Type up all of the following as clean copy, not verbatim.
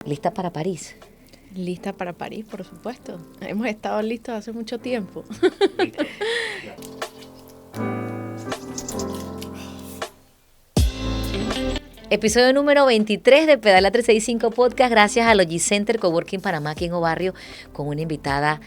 ¿Lista para París? Lista para París, por supuesto. Hemos estado listos hace mucho tiempo. Episodio número 23 de Pedala 365 Podcast, gracias a Logicenter Coworking Panamá, aquí en Obarrio, con una invitada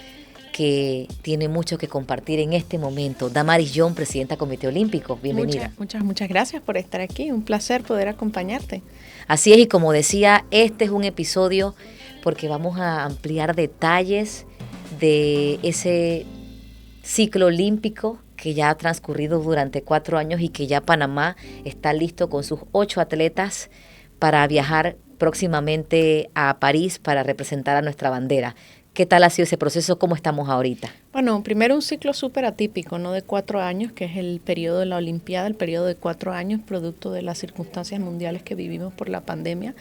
que tiene mucho que compartir en este momento. Damaris John, presidenta del Comité Olímpico. Bienvenida. Muchas gracias por estar aquí. Un placer poder acompañarte. Así es, y como decía, este es un episodio porque vamos a ampliar detalles de ese ciclo olímpico que ya ha transcurrido durante 4 años y que ya Panamá está listo con sus 8 atletas para viajar próximamente a París para representar a nuestra bandera. ¿Qué tal ha sido ese proceso? ¿Cómo estamos ahorita? Bueno, primero un ciclo súper atípico, ¿no? De 4 años, que es el periodo de la Olimpiada, el periodo de 4 años, producto de las circunstancias mundiales que vivimos por la pandemia.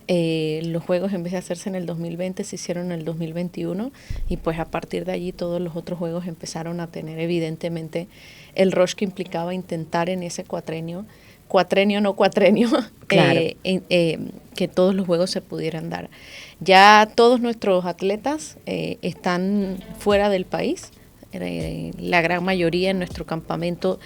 Los Juegos, en vez de hacerse en el 2020, se hicieron en el 2021 y pues a partir de allí todos los otros Juegos empezaron a tener evidentemente el rush que implicaba intentar en ese cuatrenio, claro. Que todos los Juegos se pudieran dar. Ya todos nuestros atletas están fuera del país, la gran mayoría en nuestro campamento,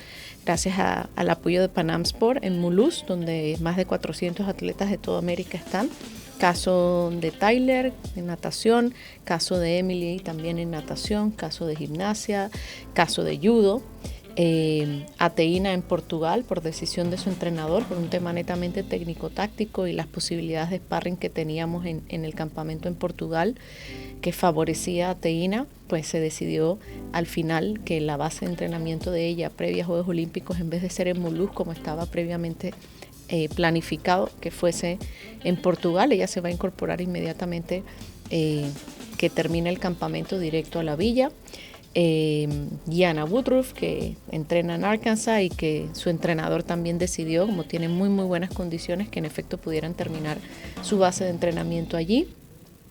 gracias al apoyo de Panam Sport en Mulhouse, donde más de 400 atletas de toda América están. Caso de Tyler en natación, caso de Emily también en natación, caso de gimnasia, caso de judo. Ateína en Portugal por decisión de su entrenador, por un tema netamente técnico-táctico y las posibilidades de sparring que teníamos en el campamento en Portugal que favorecía a Ateína, pues se decidió al final que la base de entrenamiento de ella previa a Juegos Olímpicos, en vez de ser en Mulhouse como estaba previamente planificado, que fuese en Portugal. Ella se va a incorporar inmediatamente que termine el campamento directo a la villa. Gianna Woodruff, que entrena en Arkansas y que su entrenador también decidió, como tiene muy buenas condiciones, que en efecto pudieran terminar su base de entrenamiento allí.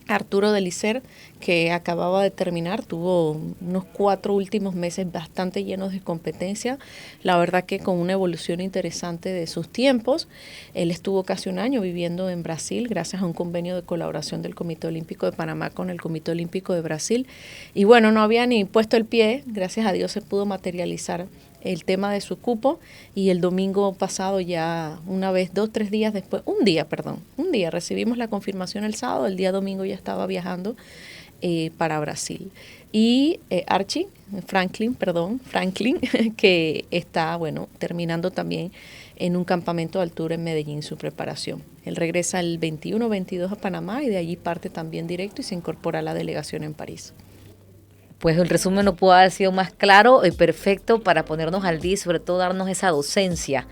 Arturo Delicer, que acababa de terminar, tuvo unos 4 últimos meses bastante llenos de competencia, la verdad que con una evolución interesante de sus tiempos. Él estuvo casi 1 año viviendo en Brasil gracias a un convenio de colaboración del Comité Olímpico de Panamá con el Comité Olímpico de Brasil. Y bueno, no había ni puesto el pie, gracias a Dios se pudo materializar el tema de su cupo y el domingo pasado ya una vez, 2-3 días después, un día recibimos la confirmación el sábado, el día domingo ya estaba viajando para Brasil. Y Franklin, que está, terminando también en un campamento de altura en Medellín su preparación. Él regresa el 21-22 a Panamá y de allí parte también directo y se incorpora a la delegación en París. Pues el resumen no pudo haber sido más claro y perfecto para ponernos al día y sobre todo darnos esa docencia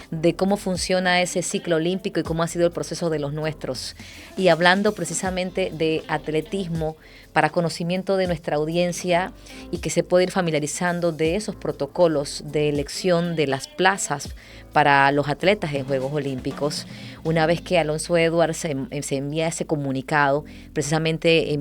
de cómo funciona ese ciclo olímpico y cómo ha sido el proceso de los nuestros. Y hablando precisamente de atletismo, para conocimiento de nuestra audiencia y que se pueda ir familiarizando de esos protocolos de elección de las plazas para los atletas en Juegos Olímpicos. Una vez que Alonso Edwards se envía ese comunicado, precisamente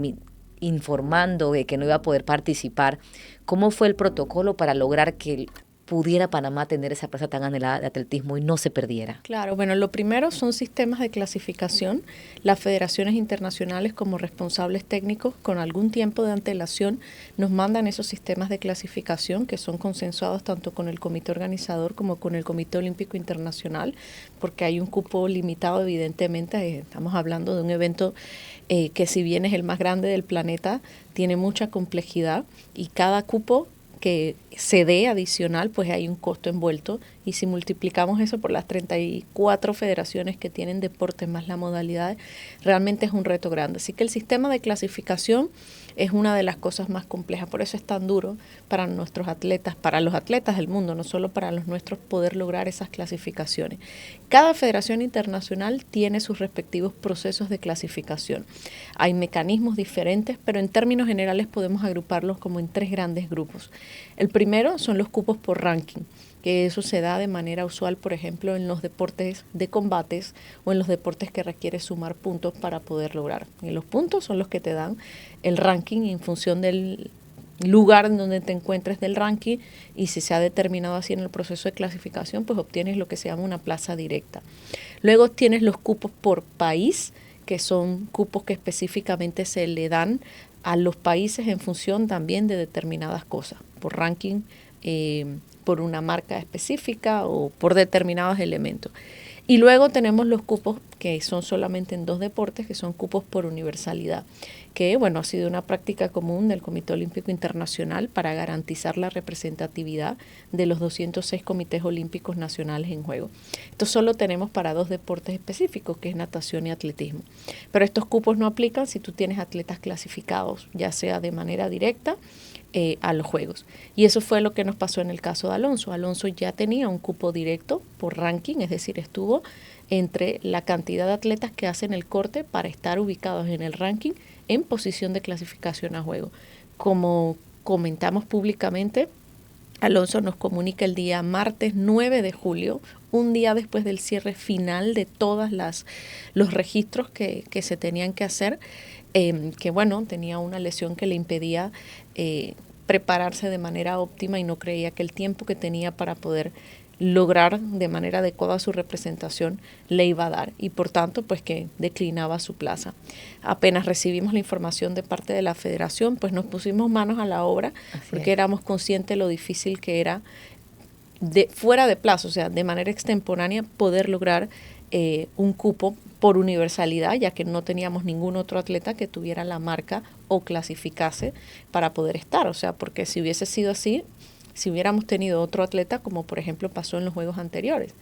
informando de que no iba a poder participar, ¿cómo fue el protocolo para lograr que pudiera Panamá tener esa plaza tan anhelada de atletismo y no se perdiera? Claro, lo primero son sistemas de clasificación. Las federaciones internacionales, como responsables técnicos, con algún tiempo de antelación, nos mandan esos sistemas de clasificación que son consensuados tanto con el comité organizador como con el Comité Olímpico Internacional, porque hay un cupo limitado, evidentemente. Estamos hablando de un evento que, si bien es el más grande del planeta, tiene mucha complejidad y cada cupo que se dé adicional, pues hay un costo envuelto, y si multiplicamos eso por las 34 federaciones que tienen deportes más la modalidad, realmente es un reto grande. Así que el sistema de clasificación es una de las cosas más complejas, por eso es tan duro para nuestros atletas, para los atletas del mundo, no solo para los nuestros, poder lograr esas clasificaciones. Cada federación internacional tiene sus respectivos procesos de clasificación. Hay mecanismos diferentes, pero en términos generales podemos agruparlos como en 3 grandes grupos. El primero son los cupos por ranking, que eso se da de manera usual, por ejemplo, en los deportes de combates o en los deportes que requiere sumar puntos para poder lograr. Y los puntos son los que te dan el ranking en función del lugar en donde te encuentres del ranking, y si se ha determinado así en el proceso de clasificación, pues obtienes lo que se llama una plaza directa. Luego tienes los cupos por país, que son cupos que específicamente se le dan a los países en función también de determinadas cosas, por ranking, por una marca específica o por determinados elementos. Y luego tenemos los cupos que son solamente en 2 deportes, que son cupos por universalidad, que bueno, ha sido una práctica común del Comité Olímpico Internacional para garantizar la representatividad de los 206 comités olímpicos nacionales en juego. Esto solo tenemos para 2 deportes específicos, que es natación y atletismo. Pero estos cupos no aplican si tú tienes atletas clasificados, ya sea de manera directa a los Juegos. Y eso fue lo que nos pasó en el caso de Alonso. Alonso ya tenía un cupo directo por ranking, es decir, estuvo entre la cantidad de atletas que hacen el corte para estar ubicados en el ranking en posición de clasificación a juego. Como comentamos públicamente, Alonso nos comunica el día martes 9 de julio, un día después del cierre final de todos los registros que se tenían que hacer, que bueno, tenía una lesión que le impedía prepararse de manera óptima y no creía que el tiempo que tenía para poder lograr de manera adecuada su representación le iba a dar, y por tanto pues que declinaba su plaza. Apenas recibimos la información de parte de la federación, pues nos pusimos manos a la obra. Así porque éramos conscientes de lo difícil que era fuera de plazo, o sea, de manera extemporánea, poder lograr un cupo por universalidad, ya que no teníamos ningún otro atleta que tuviera la marca o clasificase para poder estar. O sea, porque si hubiese sido así, si hubiéramos tenido otro atleta, como por ejemplo pasó en los Juegos anteriores,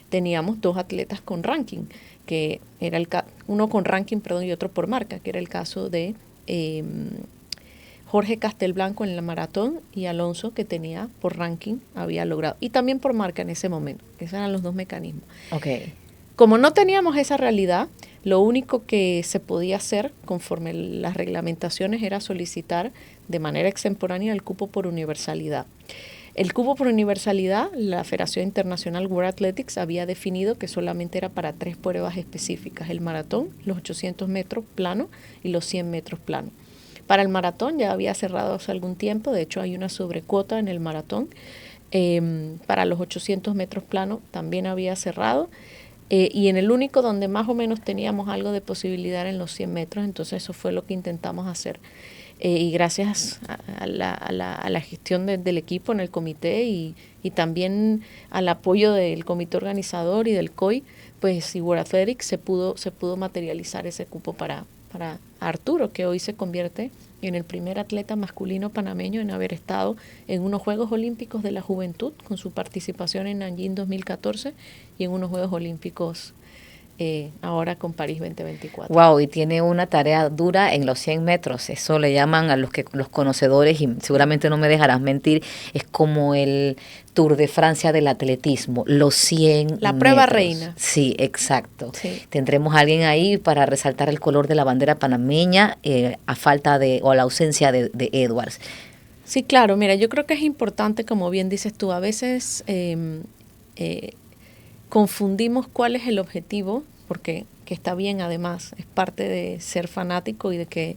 teníamos 2 atletas con ranking, que era uno con ranking, y otro por marca, que era el caso de Jorge Castelblanco en la maratón y Alonso, que tenía por ranking, había logrado, y también por marca en ese momento. Esos eran los 2 mecanismos. Okay. Como no teníamos esa realidad, lo único que se podía hacer conforme las reglamentaciones era solicitar de manera extemporánea el cupo por universalidad. El cupo por universalidad, la Federación Internacional World Athletics había definido que solamente era para 3 pruebas específicas: el maratón, los 800 metros plano y los 100 metros plano. Para el maratón ya había cerrado hace algún tiempo, de hecho hay una sobrecuota en el maratón. Para los 800 metros plano también había cerrado. Y en el único donde más o menos teníamos algo de posibilidad en los 100 metros, entonces eso fue lo que intentamos hacer. Y gracias a la gestión del equipo en el comité y también al apoyo del comité organizador y del COI, pues World Athletics se pudo materializar ese cupo para Arturo, que hoy se convierte en el primer atleta masculino panameño en haber estado en unos Juegos Olímpicos de la Juventud, con su participación en Nanjing 2014 y en unos Juegos Olímpicos ahora con París 2024. Wow, y tiene una tarea dura en los 100 metros. Eso le llaman a los conocedores, y seguramente no me dejarás mentir, es como el Tour de Francia del atletismo, los 100 La prueba metros. reina. Sí, exacto. Sí. Tendremos a alguien ahí para resaltar el color de la bandera panameña a falta o a la ausencia de Edwards. Sí, claro. Mira, yo creo que es importante, como bien dices tú, a veces confundimos cuál es el objetivo, porque que está bien, además, es parte de ser fanático y de que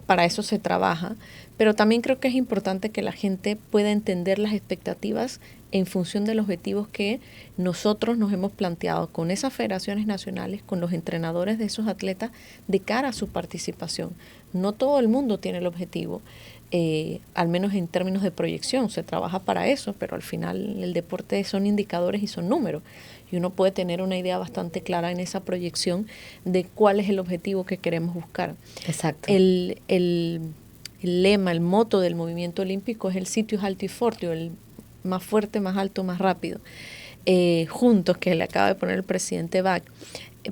para eso se trabaja, pero también creo que es importante que la gente pueda entender las expectativas en función de los objetivos que nosotros nos hemos planteado con esas federaciones nacionales, con los entrenadores de esos atletas de cara a su participación. No todo el mundo tiene el objetivo, al menos en términos de proyección, se trabaja para eso, pero al final el deporte son indicadores y son números, y uno puede tener una idea bastante clara en esa proyección de cuál es el objetivo que queremos buscar. Exacto. El lema, el moto del movimiento olímpico es el sitius alto y fortio, el más fuerte, más alto, más rápido, juntos, que le acaba de poner el presidente Bach.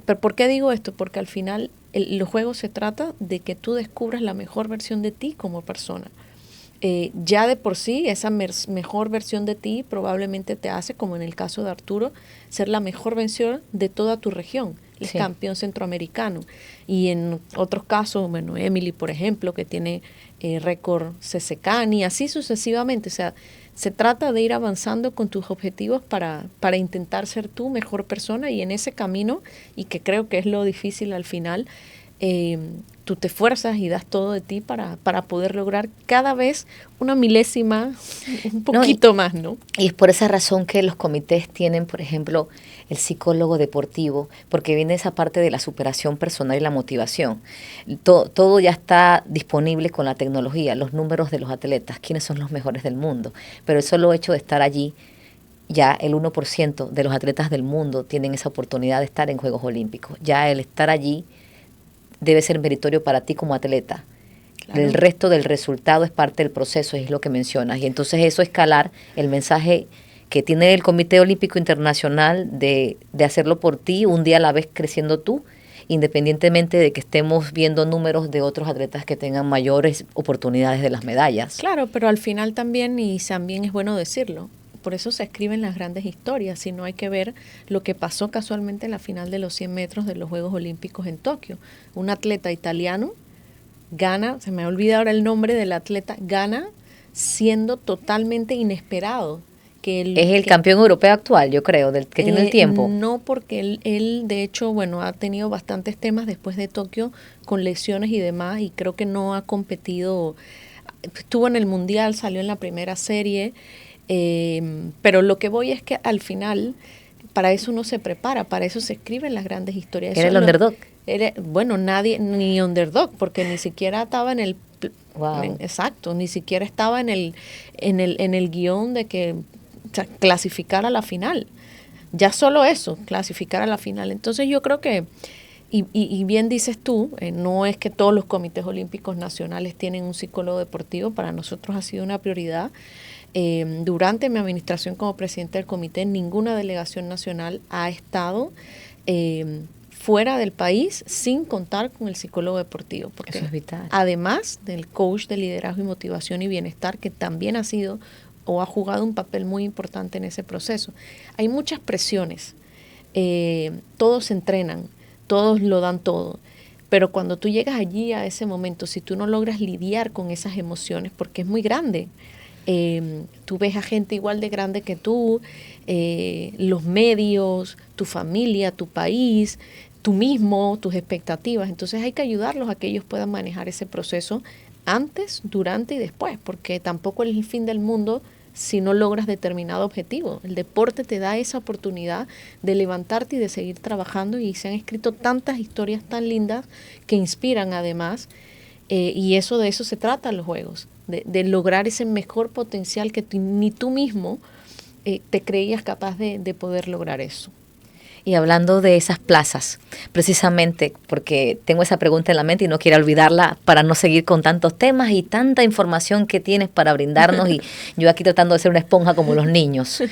¿Pero por qué digo esto? Porque al final los juegos se trata de que tú descubras la mejor versión de ti como persona. Ya de por sí, esa mejor versión de ti probablemente te hace, como en el caso de Arturo, ser la mejor versión de toda tu región. Es sí. Campeón centroamericano. Y en otros casos, bueno, Emily, por ejemplo, que tiene récord CCCAN y así sucesivamente. O sea, se trata de ir avanzando con tus objetivos para intentar ser tú mejor persona, y en ese camino, y que creo que es lo difícil al final, tú te esfuerzas y das todo de ti para poder lograr cada vez una milésima, un poquito más, ¿no? Y es por esa razón que los comités tienen, por ejemplo, el psicólogo deportivo, porque viene esa parte de la superación personal y la motivación. Todo ya está disponible con la tecnología, los números de los atletas, quiénes son los mejores del mundo, pero el solo hecho de estar allí, ya el 1% de los atletas del mundo tienen esa oportunidad de estar en Juegos Olímpicos. Ya el estar allí debe ser meritorio para ti como atleta. Claro. El resto del resultado es parte del proceso, es lo que mencionas. Y entonces eso escalar el mensaje que tiene el Comité Olímpico Internacional de hacerlo por ti, un día a la vez creciendo tú, independientemente de que estemos viendo números de otros atletas que tengan mayores oportunidades de las medallas. Claro, pero al final también, y también es bueno decirlo, por eso se escriben las grandes historias, si no hay que ver lo que pasó casualmente en la final de los 100 metros de los Juegos Olímpicos en Tokio. Un atleta italiano gana, se me olvida ahora el nombre del atleta, gana siendo totalmente inesperado. Es el campeón europeo actual, yo creo, del que tiene el tiempo. No, porque él de hecho, bueno, ha tenido bastantes temas después de Tokio con lesiones y demás, y creo que no ha competido, estuvo en el Mundial, salió en la primera serie. Pero lo que voy es que al final para eso uno se prepara, para eso se escriben las grandes historias. ¿Era el underdog? Bueno, nadie, ni underdog, porque ni siquiera estaba en el exacto, ni siquiera estaba en el guión de que clasificar a la final. Ya solo eso, clasificar a la final. Entonces yo creo que, y bien dices tú, no es que todos los comités olímpicos nacionales tienen un psicólogo deportivo, para nosotros ha sido una prioridad. Durante mi administración como presidente del comité, ninguna delegación nacional ha estado fuera del país sin contar con el psicólogo deportivo. Porque eso es vital. Además del coach de liderazgo y motivación y bienestar, que también ha sido o ha jugado un papel muy importante en ese proceso. Hay muchas presiones, todos entrenan, todos lo dan todo, pero cuando tú llegas allí a ese momento, si tú no logras lidiar con esas emociones, porque es muy grande, tú ves a gente igual de grande que tú, los medios, tu familia, tu país, tú mismo, tus expectativas. Entonces hay que ayudarlos a que ellos puedan manejar ese proceso antes, durante y después, porque tampoco es el fin del mundo si no logras determinado objetivo. El deporte te da esa oportunidad de levantarte y de seguir trabajando, y se han escrito tantas historias tan lindas que inspiran además, y de eso se trata los Juegos. De lograr ese mejor potencial que ni tú mismo te creías capaz de poder lograr eso. Y hablando de esas plazas, precisamente porque tengo esa pregunta en la mente y no quiero olvidarla para no seguir con tantos temas y tanta información que tienes para brindarnos, y yo aquí tratando de ser una esponja como los niños.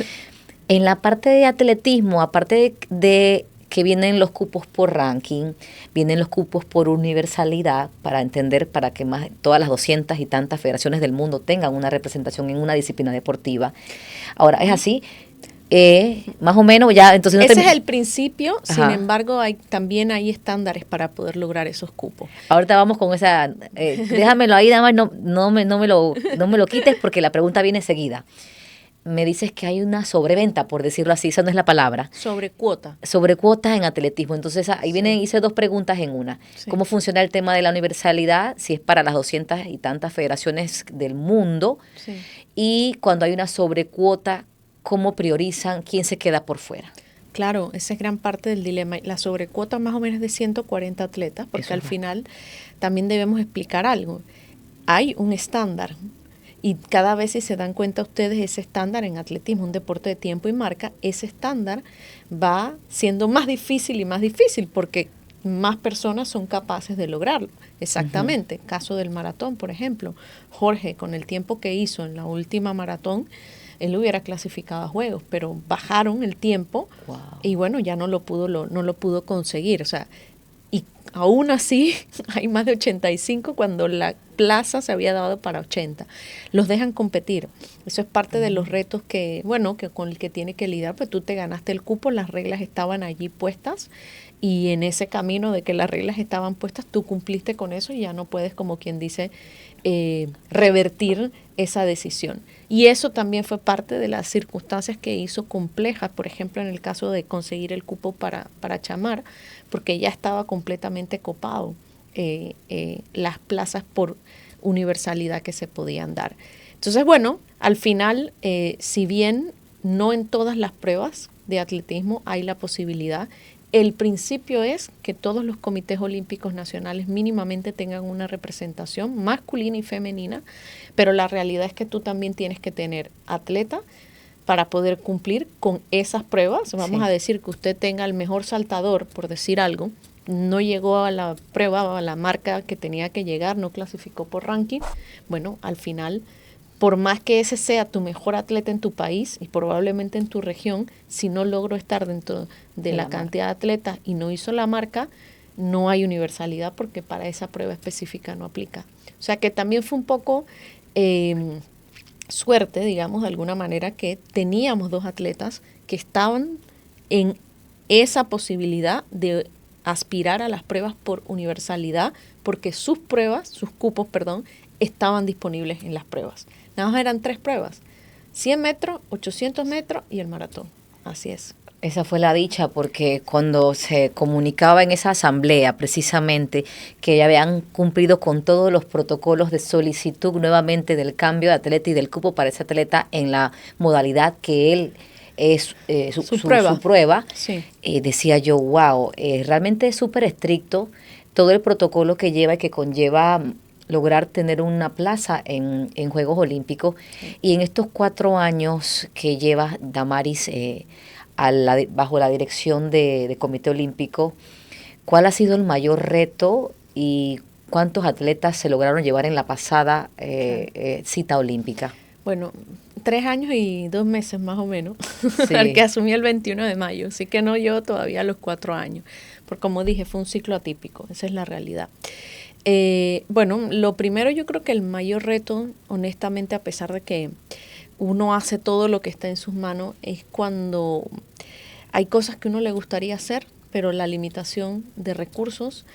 En la parte de atletismo, aparte de que vienen los cupos por ranking, vienen los cupos por universalidad, para entender, para que más todas las 200 y tantas federaciones del mundo tengan una representación en una disciplina deportiva. Ahora, es así, más o menos ya, entonces... Ese es el principio. Ajá. Sin embargo, también hay estándares para poder lograr esos cupos. Ahorita vamos con esa, déjamelo ahí, nada más, no me lo quites, porque la pregunta viene seguida. Me dices que hay una sobreventa, por decirlo así, esa no es la palabra. Sobrecuota. Sobrecuotas en atletismo. Entonces ahí vienen, hice dos preguntas en una. Sí. ¿Cómo funciona el tema de la universalidad? Si es para las 200 y tantas federaciones del mundo. Sí. Y cuando hay una sobrecuota, ¿cómo priorizan quién se queda por fuera? Claro, esa es gran parte del dilema. La sobrecuota más o menos es de 140 atletas, porque al final también debemos explicar algo. Hay un estándar. Y cada vez, si se dan cuenta ustedes, ese estándar en atletismo, un deporte de tiempo y marca, ese estándar va siendo más difícil y más difícil, porque más personas son capaces de lograrlo. Exactamente. Uh-huh. Caso del maratón, por ejemplo. Jorge, con el tiempo que hizo en la última maratón, él hubiera clasificado a Juegos, pero bajaron el tiempo. Wow. Y bueno, ya no lo pudo conseguir. O sea, y aún así hay más de 85 cuando la plaza se había dado para 80. Los dejan competir. Eso es parte de los retos que con el que tiene que lidiar. Pues tú te ganaste el cupo, las reglas estaban allí puestas, y en ese camino de que las reglas estaban puestas, tú cumpliste con eso y ya no puedes, como quien dice, revertir esa decisión. Y eso también fue parte de las circunstancias que hizo complejas, por ejemplo, en el caso de conseguir el cupo para Chamar, porque ya estaba completamente copado. las plazas por universalidad que se podían dar. Entonces, bueno, al final, si bien no en todas las pruebas de atletismo hay la posibilidad, el principio es que todos los comités olímpicos nacionales mínimamente tengan una representación masculina y femenina, pero la realidad es que tú también tienes que tener atleta para poder cumplir con esas pruebas. Vamos a decir que usted tenga el mejor saltador, por decir algo, no llegó a la prueba, a la marca que tenía que llegar, no clasificó por ranking. Bueno, al final, por más que ese sea tu mejor atleta en tu país y probablemente en tu región, si no logró estar dentro de la cantidad de atletas y no hizo la marca, no hay universalidad porque para esa prueba específica no aplica. O sea que también fue un poco suerte, digamos, de alguna manera, que teníamos dos atletas que estaban en esa posibilidad de aspirar a las pruebas por universalidad, porque sus cupos, estaban disponibles en las pruebas. Nada más eran 3 pruebas: 100 metros, 800 metros y el maratón. Así es. Esa fue la dicha, porque cuando se comunicaba en esa asamblea precisamente que ya habían cumplido con todos los protocolos de solicitud nuevamente del cambio de atleta y del cupo para ese atleta en la modalidad que él es su prueba, sí. Decía yo, wow, realmente es súper estricto todo el protocolo que lleva y que conlleva lograr tener una plaza en Juegos Olímpicos. Sí. Y en estos 4 años que lleva Damaris bajo la dirección de Comité Olímpico, ¿cuál ha sido el mayor reto y cuántos atletas se lograron llevar en la pasada cita olímpica? Bueno, 3 años y 2 meses más o menos, sí. Al que asumí el 21 de mayo, así que no llevo todavía los 4 años, porque como dije, fue un ciclo atípico, esa es la realidad. Bueno, lo primero, yo creo que el mayor reto, honestamente, a pesar de que uno hace todo lo que está en sus manos, es cuando hay cosas que uno le gustaría hacer, pero la limitación de recursos,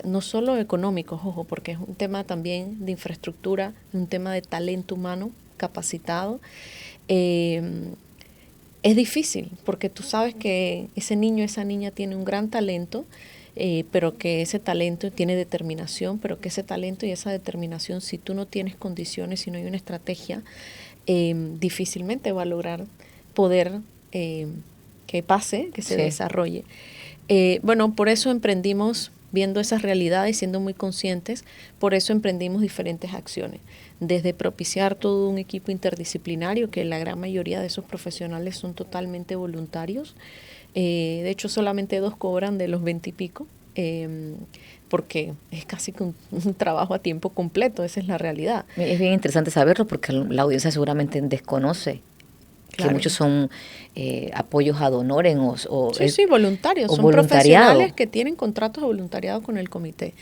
no solo económicos, ojo, porque es un tema también de infraestructura, un tema de talento humano capacitado. Es difícil, porque tú sabes que ese niño, esa niña tiene un gran talento, pero que ese talento tiene determinación, pero que ese talento y esa determinación, si tú no tienes condiciones, si no hay una estrategia, difícilmente va a lograr poder que pase, que se desarrolle. Bueno, por eso emprendimos, viendo esas realidades, siendo muy conscientes, por eso emprendimos diferentes acciones, desde propiciar todo un equipo interdisciplinario, que la gran mayoría de esos profesionales son totalmente voluntarios. De hecho, solamente 2 cobran de los 20 y pico, porque es casi que un trabajo a tiempo completo, esa es la realidad. Es bien interesante saberlo, porque la audiencia seguramente desconoce. Claro. Que muchos son apoyos ad honorem sí, voluntarios. Son profesionales que tienen contratos de voluntariado con el comité.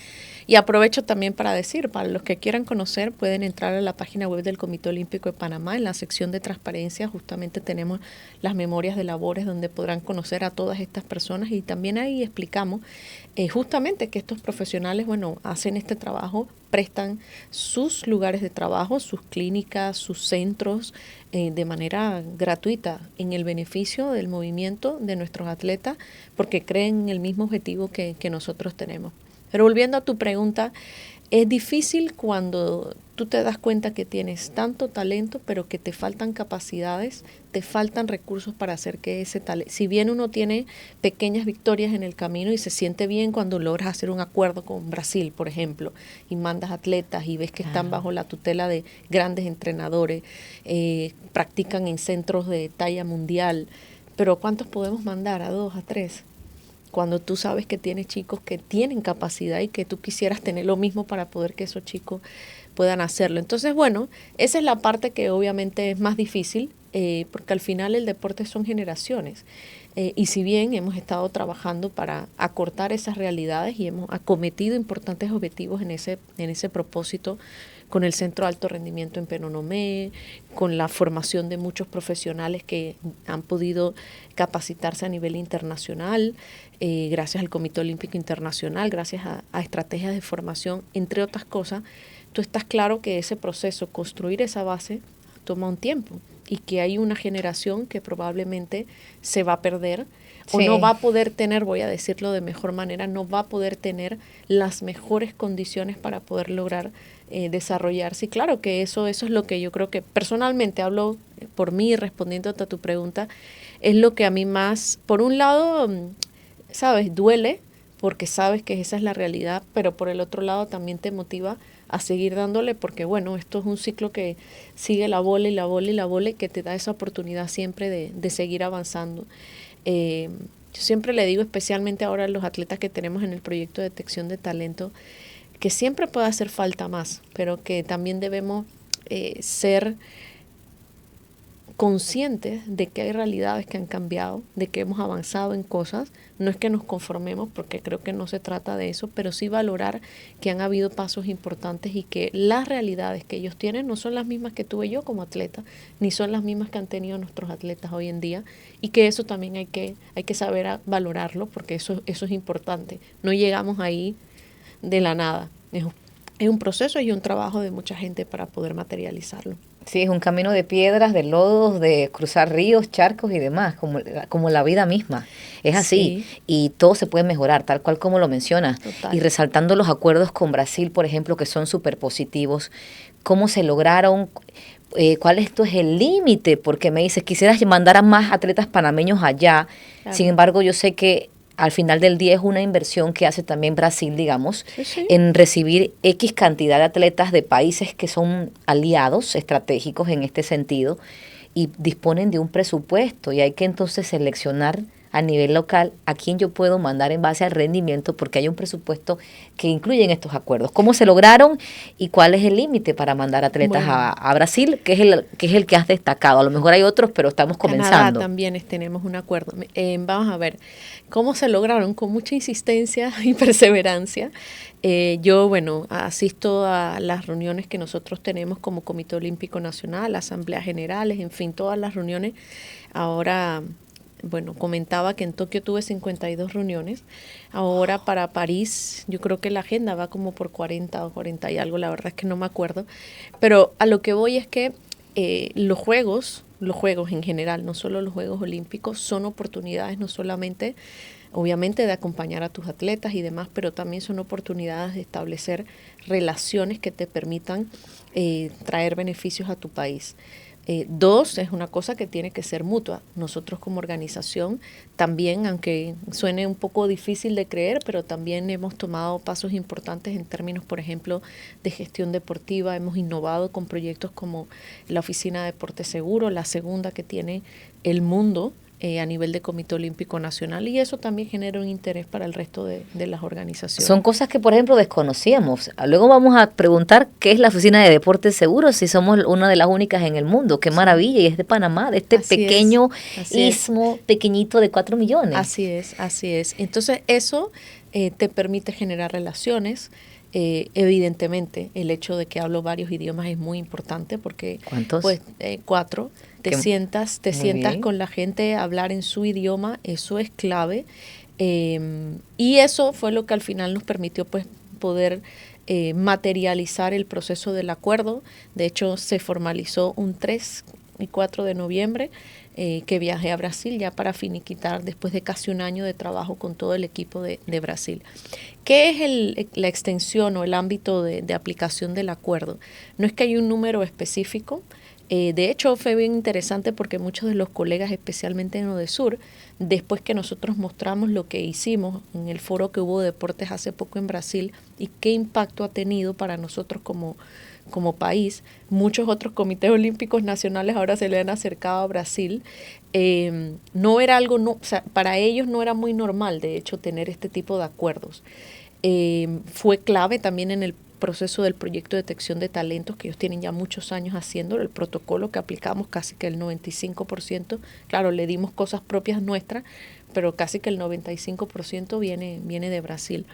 Y aprovecho también para decir, para los que quieran conocer, pueden entrar a la página web del Comité Olímpico de Panamá. En la sección de transparencia justamente tenemos las memorias de labores donde podrán conocer a todas estas personas, y también ahí explicamos justamente que estos profesionales, bueno, hacen este trabajo, prestan sus lugares de trabajo, sus clínicas, sus centros, de manera gratuita, en el beneficio del movimiento de nuestros atletas, porque creen en el mismo objetivo que nosotros tenemos. Pero volviendo a tu pregunta, es difícil cuando tú te das cuenta que tienes tanto talento, pero que te faltan capacidades, te faltan recursos para hacer que ese talento, si bien uno tiene pequeñas victorias en el camino y se siente bien cuando logras hacer un acuerdo con Brasil, por ejemplo, y mandas atletas y ves que están bajo la tutela de grandes entrenadores, practican en centros de talla mundial, pero ¿cuántos podemos mandar? ¿A 2, a 3? Cuando tú sabes que tienes chicos que tienen capacidad y que tú quisieras tener lo mismo para poder que esos chicos puedan hacerlo. Entonces, bueno, esa es la parte que obviamente es más difícil, porque al final el deporte son generaciones. Y si bien hemos estado trabajando para acortar esas realidades y hemos acometido importantes objetivos en ese propósito, con el Centro de Alto Rendimiento en Penonomé, con la formación de muchos profesionales que han podido capacitarse a nivel internacional, gracias al Comité Olímpico Internacional, gracias a estrategias de formación, entre otras cosas, tú estás claro que ese proceso, construir esa base, toma un tiempo y que hay una generación que probablemente se va a perder o no va a poder tener, voy a decirlo de mejor manera, no va a poder tener las mejores condiciones para poder lograr desarrollarse. Y claro que eso es lo que yo creo que personalmente, hablo por mí respondiendo a tu pregunta, es lo que a mí más, por un lado, sabes, duele porque sabes que esa es la realidad, pero por el otro lado también te motiva a seguir dándole, porque bueno, esto es un ciclo que sigue la bola y la bola y la bola y que te da esa oportunidad siempre de seguir avanzando. Yo siempre le digo, especialmente ahora a los atletas que tenemos en el proyecto de detección de talento, que siempre puede hacer falta más, pero que también debemos ser conscientes de que hay realidades que han cambiado, de que hemos avanzado en cosas. No es que nos conformemos, porque creo que no se trata de eso, pero sí valorar que han habido pasos importantes y que las realidades que ellos tienen no son las mismas que tuve yo como atleta, ni son las mismas que han tenido nuestros atletas hoy en día, y que eso también hay que saber valorarlo, porque eso es importante. No llegamos ahí de la nada. Es un proceso y un trabajo de mucha gente para poder materializarlo. Sí, es un camino de piedras, de lodos, de cruzar ríos, charcos y demás, como la vida misma. Es así, sí. Y todo se puede mejorar, tal cual como lo mencionas. Total. Y resaltando los acuerdos con Brasil, por ejemplo, que son súper positivos, ¿cómo se lograron? ¿Cuál es el límite? Porque me dices, quisieras mandar a más atletas panameños allá, claro. Sin embargo, yo sé que al final del día es una inversión que hace también Brasil, digamos, sí. En recibir X cantidad de atletas de países que son aliados estratégicos en este sentido y disponen de un presupuesto y hay que entonces seleccionar a nivel local a quién yo puedo mandar en base al rendimiento porque hay un presupuesto que incluye en estos acuerdos. ¿Cómo se lograron y cuál es el límite para mandar atletas a Brasil, que es el que has destacado? A lo mejor hay otros, pero estamos comenzando. Canadá también tenemos un acuerdo. Vamos a ver, ¿cómo se lograron? Con mucha insistencia y perseverancia. Yo, bueno, asisto a las reuniones que nosotros tenemos como Comité Olímpico Nacional, asambleas generales, en fin, todas las reuniones. Ahora, bueno, comentaba que en Tokio tuve 52 reuniones. Ahora para París, yo creo que la agenda va como por 40 o 40 y algo, la verdad es que no me acuerdo. Pero a lo que voy es que los juegos en general, no solo los Juegos Olímpicos, son oportunidades no solamente, obviamente, de acompañar a tus atletas y demás, pero también son oportunidades de establecer relaciones que te permitan traer beneficios a tu país. Dos, es una cosa que tiene que ser mutua. Nosotros como organización también, aunque suene un poco difícil de creer, pero también hemos tomado pasos importantes en términos, por ejemplo, de gestión deportiva. Hemos innovado con proyectos como la Oficina de Deporte Seguro, la segunda que tiene el mundo a nivel de Comité Olímpico Nacional, y eso también genera un interés para el resto de las organizaciones. Son cosas que, por ejemplo, desconocíamos. Luego vamos a preguntar qué es la Oficina de Deportes Seguros, si somos una de las únicas en el mundo. ¡Qué maravilla! Y es de Panamá, de este así pequeño istmo, pequeñito de 4 millones. Así es. Entonces, eso te permite generar relaciones. Evidentemente, el hecho de que hablo varios idiomas es muy importante porque... ¿Cuántos? Pues 4. Te sientas con la gente a hablar en su idioma, eso es clave. Y eso fue lo que al final nos permitió pues poder materializar el proceso del acuerdo. De hecho, se formalizó un 3 y 4 de noviembre que viajé a Brasil ya para finiquitar después de casi un año de trabajo con todo el equipo de Brasil. ¿Qué es la extensión o el ámbito de aplicación del acuerdo? No es que hay un número específico. De hecho, fue bien interesante porque muchos de los colegas, especialmente en ODESUR, después que nosotros mostramos lo que hicimos en el foro que hubo de deportes hace poco en Brasil y qué impacto ha tenido para nosotros como país, muchos otros comités olímpicos nacionales ahora se le han acercado a Brasil. No era algo, o sea, para ellos no era muy normal, de hecho, tener este tipo de acuerdos. Fue clave también en el proceso del proyecto de detección de talentos que ellos tienen ya muchos años haciendo, el protocolo que aplicamos casi que el 95%, claro, le dimos cosas propias nuestras, pero casi que el 95% viene de Brasil.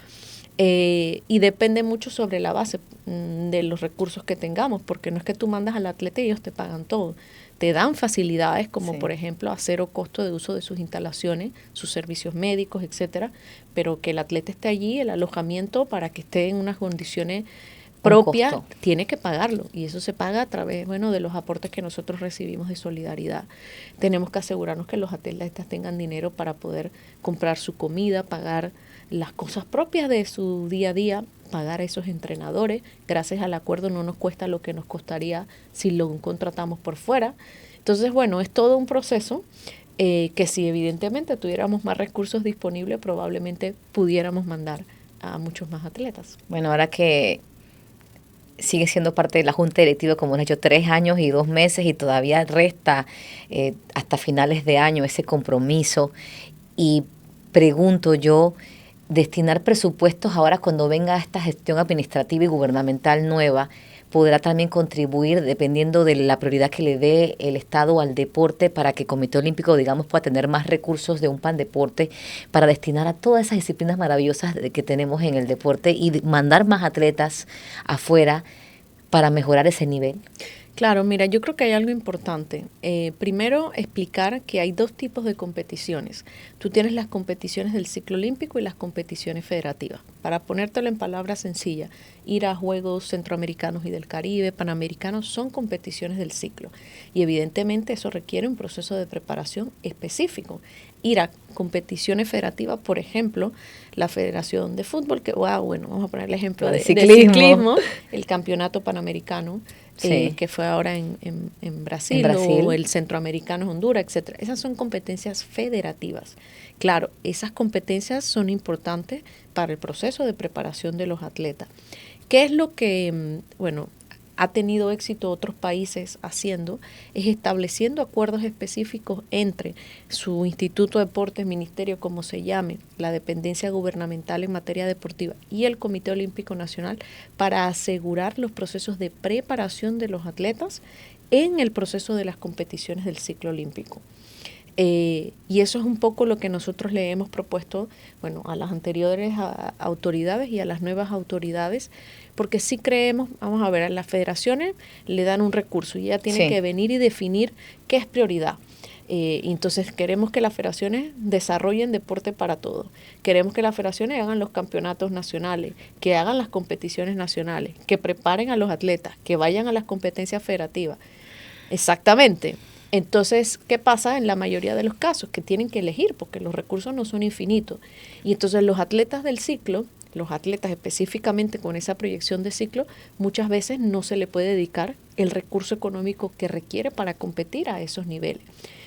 Y depende mucho sobre la base de los recursos que tengamos, porque no es que tú mandas al atleta y ellos te pagan todo. Te dan facilidades como sí, por ejemplo a cero costo de uso de sus instalaciones, sus servicios médicos, etcétera, pero que el atleta esté allí, el alojamiento para que esté en unas condiciones propia, tiene que pagarlo. Y eso se paga a través, bueno, de los aportes que nosotros recibimos de solidaridad. Tenemos que asegurarnos que los atletas tengan dinero para poder comprar su comida, pagar las cosas propias de su día a día, pagar a esos entrenadores. Gracias al acuerdo no nos cuesta lo que nos costaría si lo contratamos por fuera. Entonces, bueno, es todo un proceso que si evidentemente tuviéramos más recursos disponibles, probablemente pudiéramos mandar a muchos más atletas. Bueno, ahora que sigue siendo parte de la Junta Directiva, como han hecho 3 años y 2 meses, y todavía resta hasta finales de año ese compromiso. Y pregunto yo, destinar presupuestos ahora cuando venga esta gestión administrativa y gubernamental nueva, podrá también contribuir, dependiendo de la prioridad que le dé el Estado al deporte, para que el Comité Olímpico, digamos, pueda tener más recursos de un PANDeporte para destinar a todas esas disciplinas maravillosas que tenemos en el deporte y mandar más atletas afuera para mejorar ese nivel. Claro, mira, yo creo que hay algo importante. Primero, explicar que hay 2 tipos de competiciones. Tú tienes las competiciones del ciclo olímpico y las competiciones federativas. Para ponértelo en palabras sencillas, ir a Juegos Centroamericanos y del Caribe, Panamericanos, son competiciones del ciclo. Y evidentemente eso requiere un proceso de preparación específico. Ir a competiciones federativas, por ejemplo, la Federación de Fútbol, que bueno, vamos a poner el ejemplo de ciclismo, el Campeonato Panamericano, sí, que fue ahora en Brasil, o el Centroamericano en Honduras, etcétera. Esas son competencias federativas. Claro, esas competencias son importantes para el proceso de preparación de los atletas. ¿Qué es lo que, bueno, ha tenido éxito otros países haciendo? Es estableciendo acuerdos específicos entre su Instituto de Deportes, ministerio, como se llame, la dependencia gubernamental en materia deportiva, y el Comité Olímpico Nacional, para asegurar los procesos de preparación de los atletas en el proceso de las competiciones del ciclo olímpico. Y eso es un poco lo que nosotros le hemos propuesto, bueno, a las anteriores autoridades y a las nuevas autoridades, porque sí creemos, vamos a ver, a las federaciones le dan un recurso y ya tienen que venir y definir qué es prioridad. Entonces queremos que las federaciones desarrollen deporte para todos. Queremos que las federaciones hagan los campeonatos nacionales, que hagan las competiciones nacionales, que preparen a los atletas, que vayan a las competencias federativas. Exactamente. Entonces, ¿qué pasa en la mayoría de los casos? Que tienen que elegir porque los recursos no son infinitos. Y entonces los atletas del ciclo, los atletas específicamente con esa proyección de ciclo, muchas veces no se le puede dedicar el recurso económico que requiere para competir a esos niveles.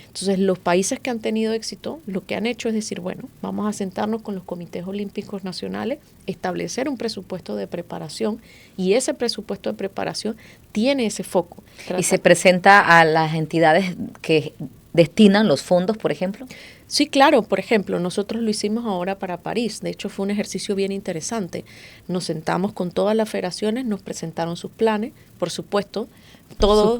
Entonces, los países que han tenido éxito, lo que han hecho es decir, bueno, vamos a sentarnos con los comités olímpicos nacionales, establecer un presupuesto de preparación, y ese presupuesto de preparación tiene ese foco. ¿Y se presenta a las entidades que destinan los fondos, por ejemplo? Sí, claro. Por ejemplo, nosotros lo hicimos ahora para París. De hecho, fue un ejercicio bien interesante. Nos sentamos con todas las federaciones, nos presentaron sus planes, por supuesto, todo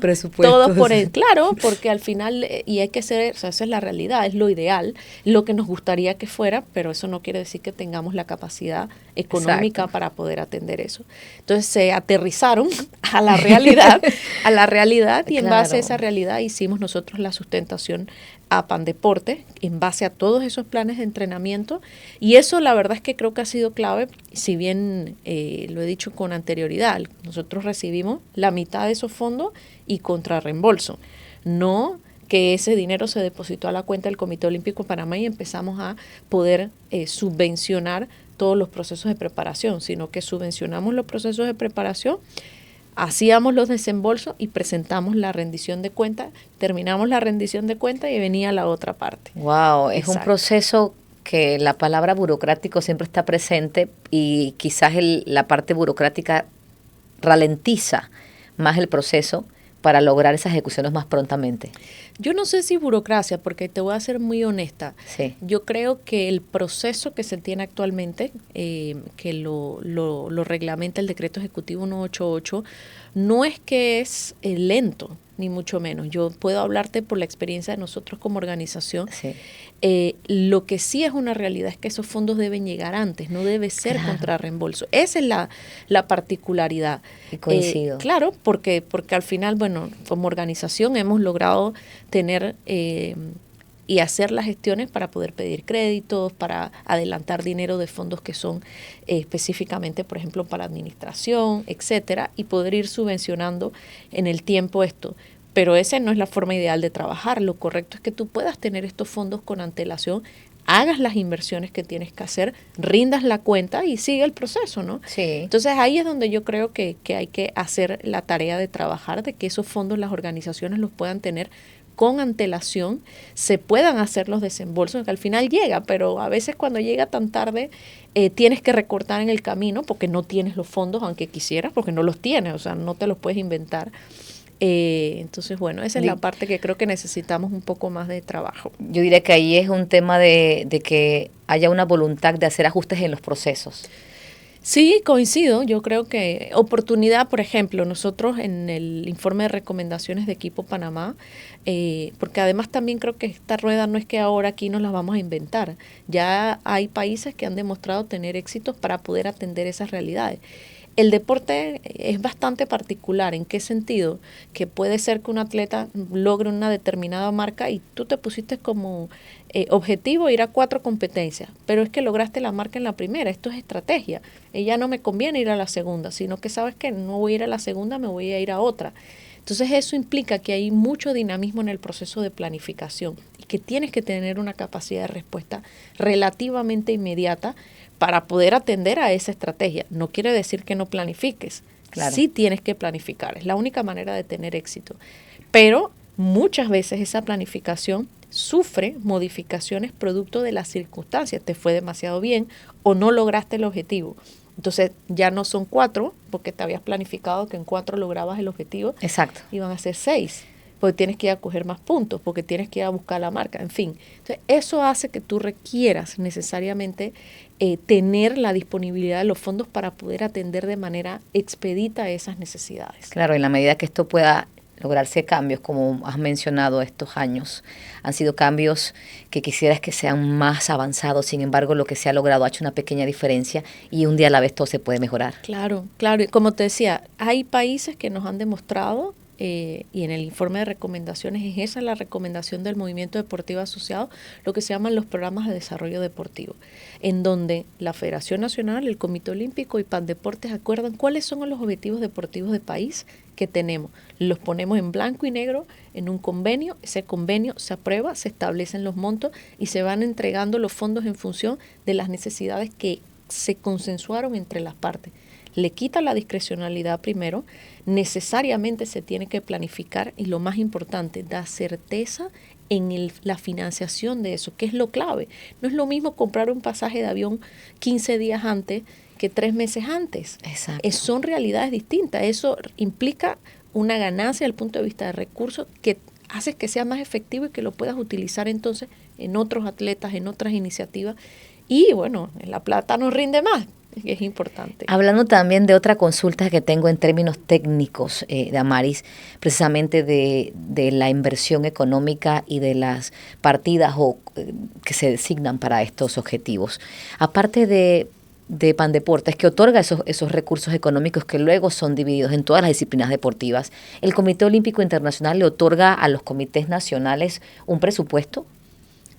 por el, claro, porque al final, y hay que ser, o sea, esa es la realidad, es lo ideal, lo que nos gustaría que fuera, pero eso no quiere decir que tengamos la capacidad económica para poder atender eso. Entonces se aterrizaron a la realidad, y en base a esa realidad hicimos nosotros la sustentación a PANDeporte, en base a todos esos planes de entrenamiento, y eso la verdad es que creo que ha sido clave, si bien lo he dicho con anterioridad, nosotros recibimos la mitad de esos fondos y contra reembolso, no que ese dinero se depositó a la cuenta del Comité Olímpico de Panamá y empezamos a poder subvencionar todos los procesos de preparación, sino que subvencionamos los procesos de preparación, hacíamos los desembolsos y presentamos la rendición de cuenta, terminamos la rendición de cuenta y venía la otra parte. Wow, es un proceso que la palabra burocrático siempre está presente, y quizás la parte burocrática ralentiza más el proceso para lograr esas ejecuciones más prontamente. Yo no sé si burocracia, porque te voy a ser muy honesta. Sí. Yo creo que el proceso que se tiene actualmente, que lo reglamenta el decreto ejecutivo 188, no es que es lento, ni mucho menos. Yo puedo hablarte por la experiencia de nosotros como organización. Sí. Lo que sí es una realidad es que esos fondos deben llegar antes, no debe ser contra reembolso. Esa es la particularidad. Y coincido. Claro, porque al final, bueno, como organización hemos logrado tener y hacer las gestiones para poder pedir créditos, para adelantar dinero de fondos que son específicamente, por ejemplo, para administración, etcétera, y poder ir subvencionando en el tiempo esto. Pero esa no es la forma ideal de trabajar. Lo correcto es que tú puedas tener estos fondos con antelación, hagas las inversiones que tienes que hacer, rindas la cuenta y sigue el proceso, ¿no? Sí. Entonces ahí es donde yo creo que hay que hacer la tarea de trabajar, de que esos fondos las organizaciones los puedan tener con antelación, se puedan hacer los desembolsos, que al final llega, pero a veces cuando llega tan tarde tienes que recortar en el camino porque no tienes los fondos, aunque quisieras, porque no los tienes, o sea, no te los puedes inventar. Entonces, bueno, esa es la parte que creo que necesitamos un poco más de trabajo. Yo diría que ahí es un tema de que haya una voluntad de hacer ajustes en los procesos. Sí, coincido. Yo creo que oportunidad, por ejemplo, nosotros en el informe de recomendaciones de Equipo Panamá, porque además también creo que esta rueda no es que ahora aquí nos las vamos a inventar. Ya hay países que han demostrado tener éxitos para poder atender esas realidades. El deporte es bastante particular. ¿En qué sentido? Que puede ser que un atleta logre una determinada marca y tú te pusiste como objetivo ir a 4 competencias, pero es que lograste la marca en la primera. Esto es estrategia. Ya no me conviene ir a la segunda, sino que sabes que no voy a ir a la segunda, me voy a ir a otra. Entonces eso implica que hay mucho dinamismo en el proceso de planificación y que tienes que tener una capacidad de respuesta relativamente inmediata para poder atender a esa estrategia. No quiere decir que no planifiques. Claro. Sí tienes que planificar. Es la única manera de tener éxito. Pero muchas veces esa planificación sufre modificaciones producto de las circunstancias. Te fue demasiado bien o no lograste el objetivo. Entonces ya no son 4, porque te habías planificado que en 4 lograbas el objetivo. Exacto. Iban a ser 6. Porque tienes que ir a coger más puntos, porque tienes que ir a buscar la marca, en fin. Entonces, eso hace que tú requieras necesariamente tener la disponibilidad de los fondos para poder atender de manera expedita esas necesidades. Claro, en la medida que esto pueda lograrse cambios, como has mencionado, estos años han sido cambios que quisieras que sean más avanzados, sin embargo lo que se ha logrado ha hecho una pequeña diferencia y un día a la vez todo se puede mejorar. Claro, claro, y como te decía, hay países que nos han demostrado y en el informe de recomendaciones es esa la recomendación del Movimiento Deportivo Asociado, lo que se llaman los programas de desarrollo deportivo, en donde la Federación Nacional, el Comité Olímpico y Pandeportes acuerdan cuáles son los objetivos deportivos de país que tenemos. Los ponemos en blanco y negro en un convenio, ese convenio se aprueba, se establecen los montos y se van entregando los fondos en función de las necesidades que se consensuaron entre las partes. Le quita la discrecionalidad primero, necesariamente se tiene que planificar y lo más importante, da certeza en la financiación de eso, que es lo clave. No es lo mismo comprar un pasaje de avión 15 días antes que 3 meses antes. Exacto. Son realidades distintas. Eso implica una ganancia desde el punto de vista de recursos que hace que sea más efectivo y que lo puedas utilizar entonces en otros atletas, en otras iniciativas. Y bueno, la plata nos rinde más. Es importante. Hablando también de otra consulta que tengo en términos técnicos, Damaris, precisamente de la inversión económica y de las partidas que se designan para estos objetivos. Aparte de Pandeportes, que otorga esos recursos económicos que luego son divididos en todas las disciplinas deportivas, ¿el Comité Olímpico Internacional le otorga a los comités nacionales un presupuesto?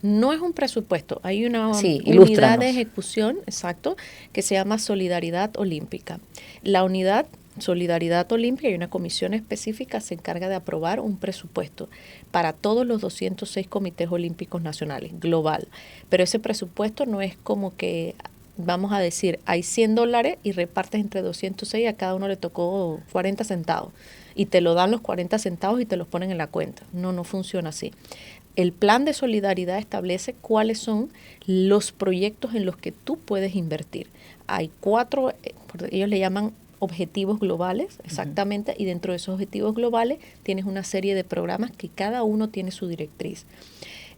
No es un presupuesto, hay una unidad de ejecución, exacto, que se llama Solidaridad Olímpica. La unidad Solidaridad Olímpica y una comisión específica se encarga de aprobar un presupuesto para todos los 206 comités olímpicos nacionales, global. Pero ese presupuesto no es como que, vamos a decir, hay $100 y repartes entre 206 y a cada uno le tocó 40 centavos. Y te lo dan los 40 centavos y te los ponen en la cuenta. No funciona así. El plan de solidaridad establece cuáles son los proyectos en los que tú puedes invertir. Hay 4, ellos le llaman objetivos globales, exactamente, y dentro de esos objetivos globales tienes una serie de programas que cada uno tiene su directriz.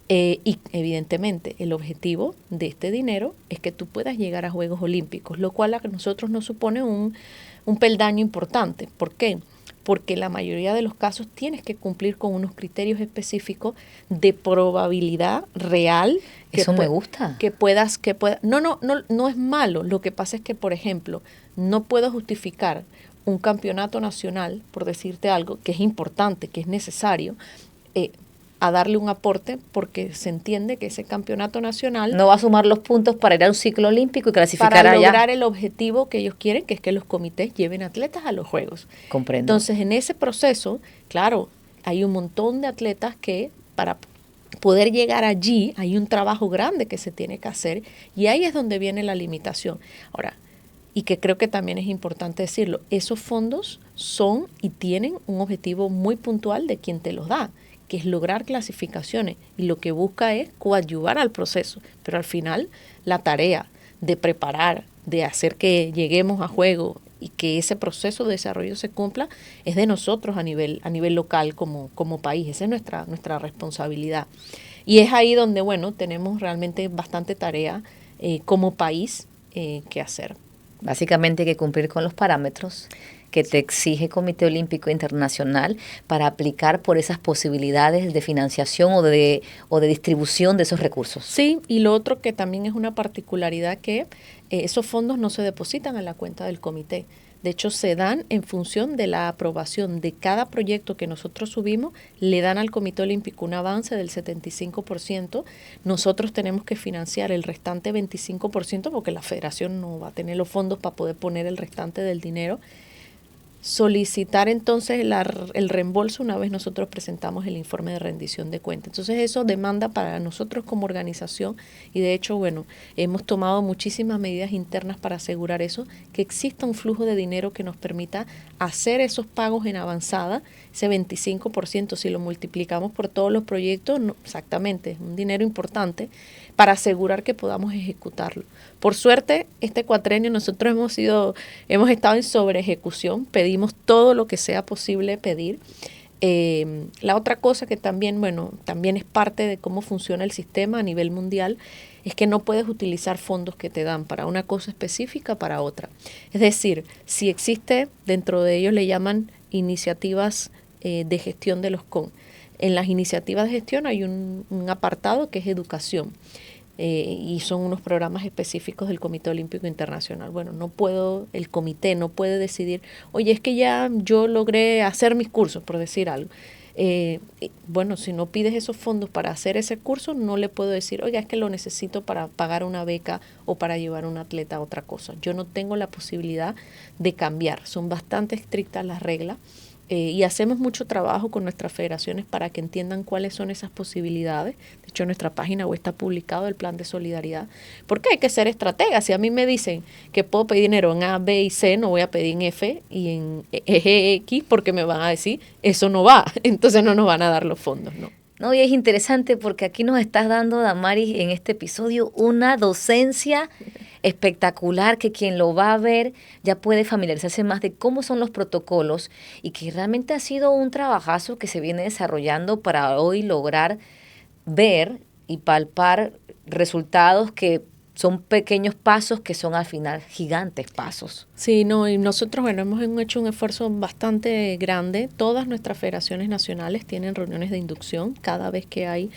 Y evidentemente el objetivo de este dinero es que tú puedas llegar a Juegos Olímpicos, lo cual a nosotros nos supone un peldaño importante. ¿Por qué? Porque en la mayoría de los casos tienes que cumplir con unos criterios específicos de probabilidad real. Eso me gusta. No es malo. Lo que pasa es que, por ejemplo, no puedo justificar un campeonato nacional, por decirte algo, que es importante, que es necesario, a darle un aporte porque se entiende que ese campeonato nacional no va a sumar los puntos para ir a un ciclo olímpico y clasificar para allá. lograr el objetivo que ellos quieren, que es que los comités lleven atletas a los Juegos. Comprendo. Entonces, en ese proceso, claro, hay un montón de atletas que para poder llegar allí hay un trabajo grande que se tiene que hacer y ahí es donde viene la limitación. Ahora, y que creo que también es importante decirlo, esos fondos son y tienen un objetivo muy puntual de quien te los da, que es lograr clasificaciones y lo que busca es coadyuvar al proceso, pero al final la tarea de preparar, de hacer que lleguemos a juego y que ese proceso de desarrollo se cumpla es de nosotros a nivel local como país, esa es nuestra responsabilidad. Y es ahí donde, bueno, tenemos realmente bastante tarea como país que hacer. Básicamente hay que cumplir con los parámetros que te exige el Comité Olímpico Internacional para aplicar por esas posibilidades de financiación o de distribución de esos recursos. Sí, y lo otro que también es una particularidad que esos fondos no se depositan en la cuenta del comité. De hecho, se dan en función de la aprobación de cada proyecto que nosotros subimos, le dan al Comité Olímpico un avance del 75%. Nosotros tenemos que financiar el restante 25% porque la federación no va a tener los fondos para poder poner el restante del dinero. Solicitar entonces el reembolso una vez nosotros presentamos el informe de rendición de cuentas. Entonces eso demanda para nosotros como organización y de hecho, bueno, hemos tomado muchísimas medidas internas para asegurar eso, que exista un flujo de dinero que nos permita hacer esos pagos en avanzada, ese 25%, si lo multiplicamos por todos los proyectos, no, exactamente, es un dinero importante para asegurar que podamos ejecutarlo. Por suerte, este cuatrenio nosotros hemos estado en sobre ejecución, pedimos todo lo que sea posible pedir. La otra cosa que también, bueno, también es parte de cómo funciona el sistema a nivel mundial, es que no puedes utilizar fondos que te dan para una cosa específica para otra. Es decir, si existe, dentro de ellos le llaman iniciativas de gestión de los CON. En las iniciativas de gestión hay un apartado que es educación. Y son unos programas específicos del Comité Olímpico Internacional. Bueno, el comité no puede decidir, oye, es que ya yo logré hacer mis cursos, por decir algo. Bueno, si no pides esos fondos para hacer ese curso, no le puedo decir, oiga, es que lo necesito para pagar una beca o para llevar a un atleta a otra cosa. Yo no tengo la posibilidad de cambiar. Son bastante estrictas las reglas. Y hacemos mucho trabajo con nuestras federaciones para que entiendan cuáles son esas posibilidades. De hecho, en nuestra página web está publicado el plan de solidaridad. Porque hay que ser estratega. Si a mí me dicen que puedo pedir dinero en A, B y C, no voy a pedir en F y en eje X porque me van a decir, eso no va. Entonces no nos van a dar los fondos, ¿no? No, y es interesante porque aquí nos estás dando, Damaris, en este episodio una docencia espectacular que quien lo va a ver ya puede familiarizarse más de cómo son los protocolos y que realmente ha sido un trabajazo que se viene desarrollando para hoy lograr ver y palpar resultados que son pequeños pasos que son al final gigantes pasos. Sí, no, y nosotros, bueno, hemos hecho un esfuerzo bastante grande. Todas nuestras federaciones nacionales tienen reuniones de inducción cada vez que hay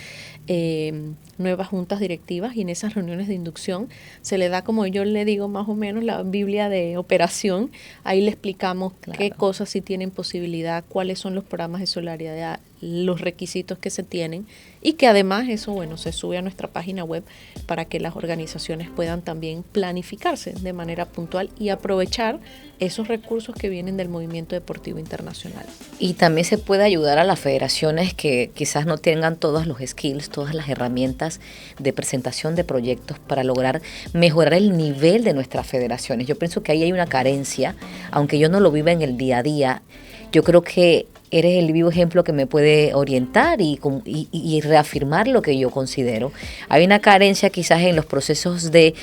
nuevas juntas directivas y en esas reuniones de inducción se le da, como yo le digo, más o menos la Biblia de operación. Ahí le explicamos qué cosas sí tienen posibilidad, cuáles son los programas de solidaridad, los requisitos que se tienen y que además eso, bueno, se sube a nuestra página web para que las organizaciones puedan también planificarse de manera puntual y aprovechar esos recursos que vienen del movimiento deportivo internacional. Y también se puede ayudar a las federaciones que quizás no tengan todos los skills, todas las herramientas de presentación de proyectos para lograr mejorar el nivel de nuestras federaciones. Yo pienso que ahí hay una carencia, aunque yo no lo viva en el día a día. Yo creo que eres el vivo ejemplo que me puede orientar y reafirmar lo que yo considero. Hay una carencia quizás en los procesos de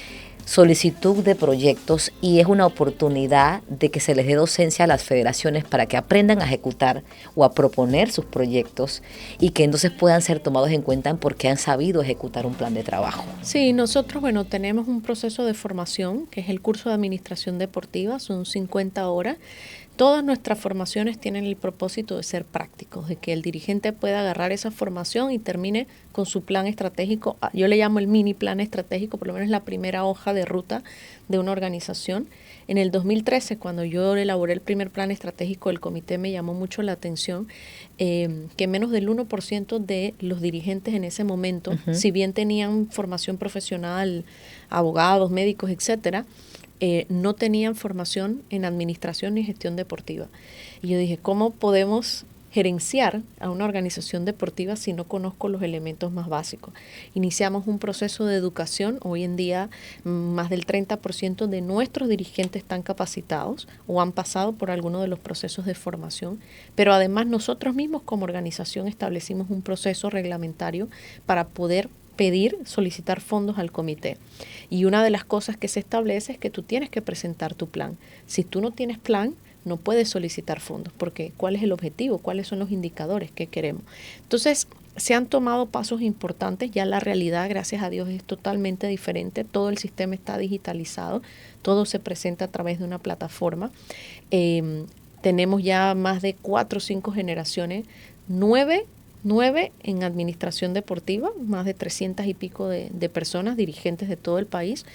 solicitud de proyectos y es una oportunidad de que se les dé docencia a las federaciones para que aprendan a ejecutar o a proponer sus proyectos y que entonces puedan ser tomados en cuenta porque han sabido ejecutar un plan de trabajo. Sí, nosotros, bueno, tenemos un proceso de formación que es el curso de administración deportiva, son 50 horas. Todas nuestras formaciones tienen el propósito de ser prácticos, de que el dirigente pueda agarrar esa formación y termine con su plan estratégico. Yo le llamo el mini plan estratégico, por lo menos la primera hoja de ruta de una organización. En el 2013, cuando yo elaboré el primer plan estratégico del comité, me llamó mucho la atención que menos del 1% de los dirigentes en ese momento, si bien tenían formación profesional, abogados, médicos, etcétera, no tenían formación en administración ni gestión deportiva. Y yo dije, ¿cómo podemos gerenciar a una organización deportiva si no conozco los elementos más básicos? Iniciamos un proceso de educación. Hoy en día más del 30% de nuestros dirigentes están capacitados o han pasado por alguno de los procesos de formación, pero además nosotros mismos como organización establecimos un proceso reglamentario para poder solicitar fondos al comité. Y una de las cosas que se establece es que tú tienes que presentar tu plan. Si tú no tienes plan, no puedes solicitar fondos, porque ¿cuál es el objetivo? ¿Cuáles son los indicadores que queremos? Entonces, se han tomado pasos importantes, ya la realidad, gracias a Dios, es totalmente diferente, todo el sistema está digitalizado, todo se presenta a través de una plataforma. Tenemos ya más de 4 o 5 generaciones, 9 en administración deportiva, más de 300 y pico de personas, dirigentes de todo el país,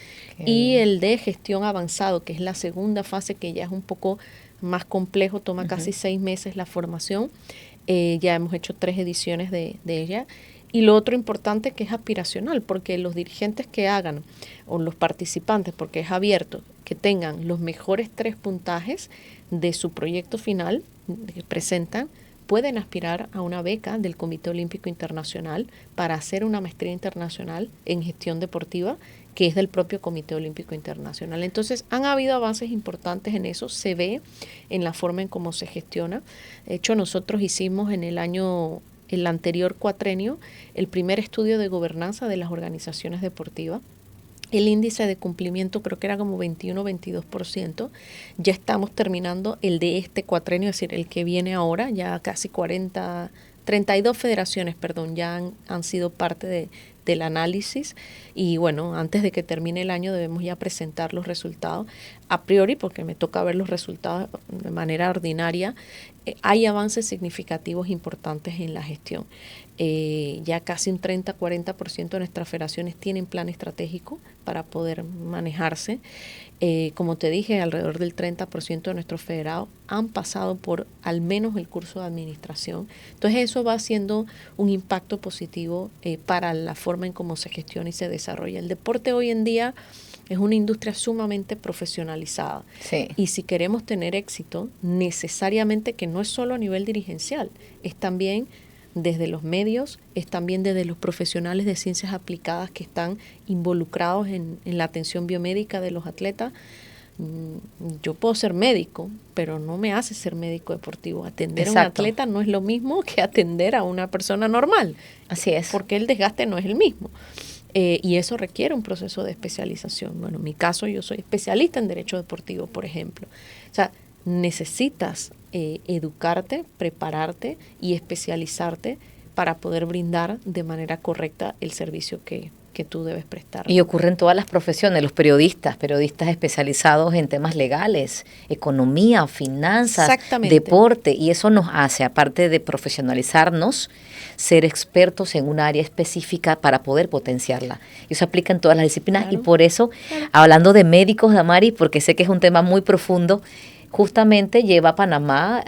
y el de gestión avanzado, que es la segunda fase, que ya es un poco más complejo, toma casi 6 meses la formación. Ya hemos hecho 3 ediciones de ella. Y lo otro importante que es aspiracional, porque los dirigentes que hagan, o los participantes, porque es abierto, que tengan los mejores 3 puntajes de su proyecto final que presentan, pueden aspirar a una beca del Comité Olímpico Internacional para hacer una maestría internacional en gestión deportiva, que es del propio Comité Olímpico Internacional. Entonces, han habido avances importantes en eso, se ve en la forma en cómo se gestiona. De hecho, nosotros hicimos en el anterior cuatrenio, el primer estudio de gobernanza de las organizaciones deportivas. El índice de cumplimiento creo que era como 21-22%. Ya estamos terminando el de este cuatrenio, es decir, el que viene ahora, ya casi 32 federaciones, ya han sido parte del análisis. Y bueno, antes de que termine el año debemos ya presentar los resultados. A priori, porque me toca ver los resultados de manera ordinaria, hay avances significativos importantes en la gestión. Ya casi un 30-40% de nuestras federaciones tienen plan estratégico para poder manejarse. Como te dije, alrededor del 30% de nuestros federados han pasado por al menos el curso de administración. Entonces eso va haciendo un impacto positivo para la forma en cómo se gestiona y se desarrolla. El deporte hoy en día es una industria sumamente profesionalizada. Sí. Y si queremos tener éxito, necesariamente, que no es solo a nivel dirigencial, es también desde los medios, es también desde los profesionales de ciencias aplicadas que están involucrados en la atención biomédica de los atletas. Yo puedo ser médico, pero no me hace ser médico deportivo. Atender Exacto. a un atleta no es lo mismo que atender a una persona normal. Así es. Porque el desgaste no es el mismo. Y eso requiere un proceso de especialización. Bueno, en mi caso yo soy especialista en derecho deportivo, por ejemplo. O sea, necesitas educarte, prepararte y especializarte para poder brindar de manera correcta el servicio que tú debes prestar. Y ocurre en todas las profesiones, los periodistas especializados en temas legales, economía, finanzas, deporte, y eso nos hace, aparte de profesionalizarnos, ser expertos en un área específica para poder potenciarla. Y eso aplica en todas las disciplinas. Claro. Y por eso, hablando de médicos, Damari, porque sé que es un tema muy profundo, justamente lleva a Panamá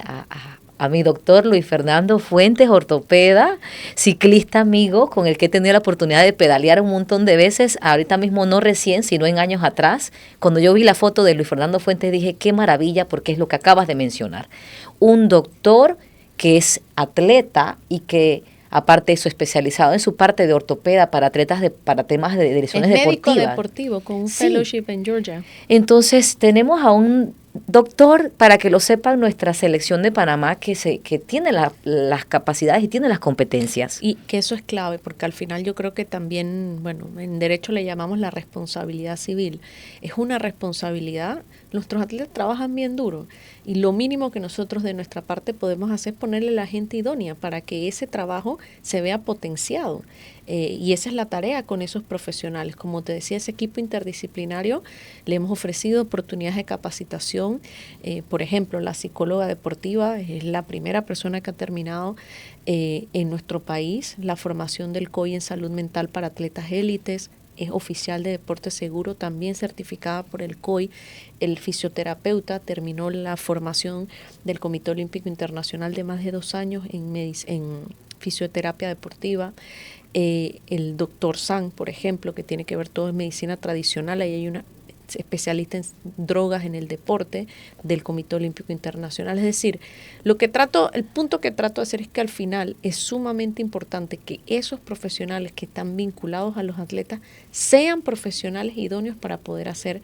a mi doctor Luis Fernando Fuentes, ortopeda, ciclista amigo, con el que he tenido la oportunidad de pedalear un montón de veces, ahorita mismo no recién, sino en años atrás. Cuando yo vi la foto de Luis Fernando Fuentes dije, qué maravilla, porque es lo que acabas de mencionar. Un doctor que es atleta y que, aparte de eso, especializado en su parte de ortopeda para atletas, para temas de lesiones deportivas. Es médico deportivo con un fellowship en Georgia. Entonces, tenemos a un doctor, para que lo sepan, nuestra selección de Panamá, que tiene las capacidades y tiene las competencias. Y que eso es clave, porque al final yo creo que también, bueno, en derecho le llamamos la responsabilidad civil. Es una responsabilidad. Nuestros atletas trabajan bien duro y lo mínimo que nosotros de nuestra parte podemos hacer es ponerle la gente idónea para que ese trabajo se vea potenciado. Y esa es la tarea con esos profesionales. Como te decía, ese equipo interdisciplinario le hemos ofrecido oportunidades de capacitación. Por ejemplo, la psicóloga deportiva es la primera persona que ha terminado en nuestro país la formación del COI en salud mental para atletas élites. Es oficial de deporte seguro, también certificada por el COI. El fisioterapeuta terminó la formación del Comité Olímpico Internacional de más de 2 años en fisioterapia deportiva. El doctor San, por ejemplo, que tiene que ver todo en medicina tradicional, ahí hay una especialista en drogas en el deporte del Comité Olímpico Internacional. Es decir, el punto que trato de hacer es que al final es sumamente importante que esos profesionales que están vinculados a los atletas sean profesionales idóneos para poder hacer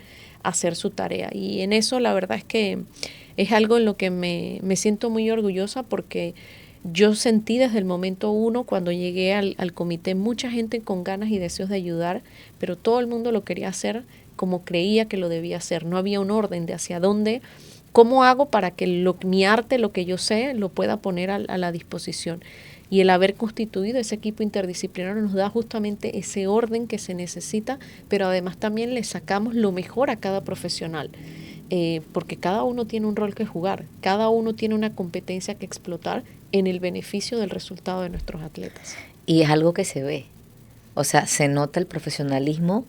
su tarea. Y en eso la verdad es que es algo en lo que me siento muy orgullosa, porque yo sentí desde el momento 1, cuando llegué al comité, mucha gente con ganas y deseos de ayudar, pero todo el mundo lo quería hacer como creía que lo debía hacer. No había un orden de hacia dónde, cómo hago para que mi arte, lo que yo sé, lo pueda poner a la disposición. Y el haber constituido ese equipo interdisciplinario nos da justamente ese orden que se necesita, pero además también le sacamos lo mejor a cada profesional. Porque cada uno tiene un rol que jugar, cada uno tiene una competencia que explotar en el beneficio del resultado de nuestros atletas. Y es algo que se ve, o sea, se nota el profesionalismo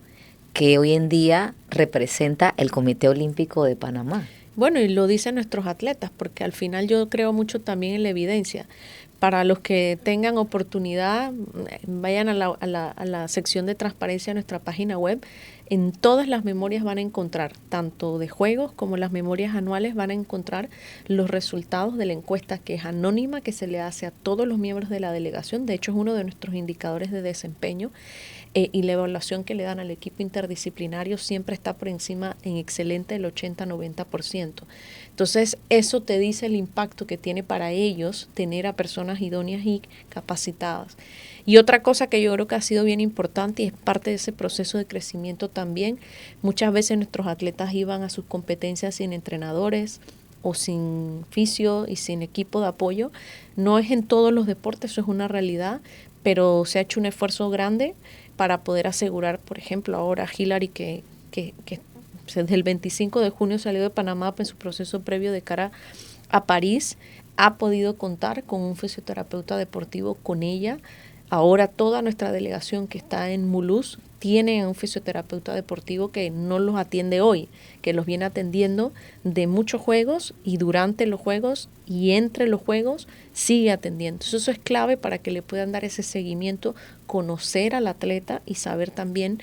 que hoy en día representa el Comité Olímpico de Panamá. Bueno, y lo dicen nuestros atletas, porque al final yo creo mucho también en la evidencia. Para los que tengan oportunidad, vayan a la sección de transparencia de nuestra página web. En todas las memorias van a encontrar, tanto de juegos como las memorias anuales, van a encontrar los resultados de la encuesta, que es anónima, que se le hace a todos los miembros de la delegación. De hecho, es uno de nuestros indicadores de desempeño. Y la evaluación que le dan al equipo interdisciplinario siempre está por encima, en excelente, del 80-90%. Entonces, eso te dice el impacto que tiene para ellos tener a personas idóneas y capacitadas. Y otra cosa que yo creo que ha sido bien importante y es parte de ese proceso de crecimiento también, muchas veces nuestros atletas iban a sus competencias sin entrenadores o sin fisio y sin equipo de apoyo. No es en todos los deportes, eso es una realidad, pero se ha hecho un esfuerzo grande para poder asegurar, por ejemplo, ahora Hilary, que desde el 25 de junio salió de Panamá en su proceso previo de cara a París, ha podido contar con un fisioterapeuta deportivo con ella. Ahora toda nuestra delegación que está en Mulhouse tiene un fisioterapeuta deportivo que no los atiende hoy, que los viene atendiendo de muchos juegos y durante los juegos y entre los juegos sigue atendiendo. Entonces, eso es clave para que le puedan dar ese seguimiento, conocer al atleta y saber también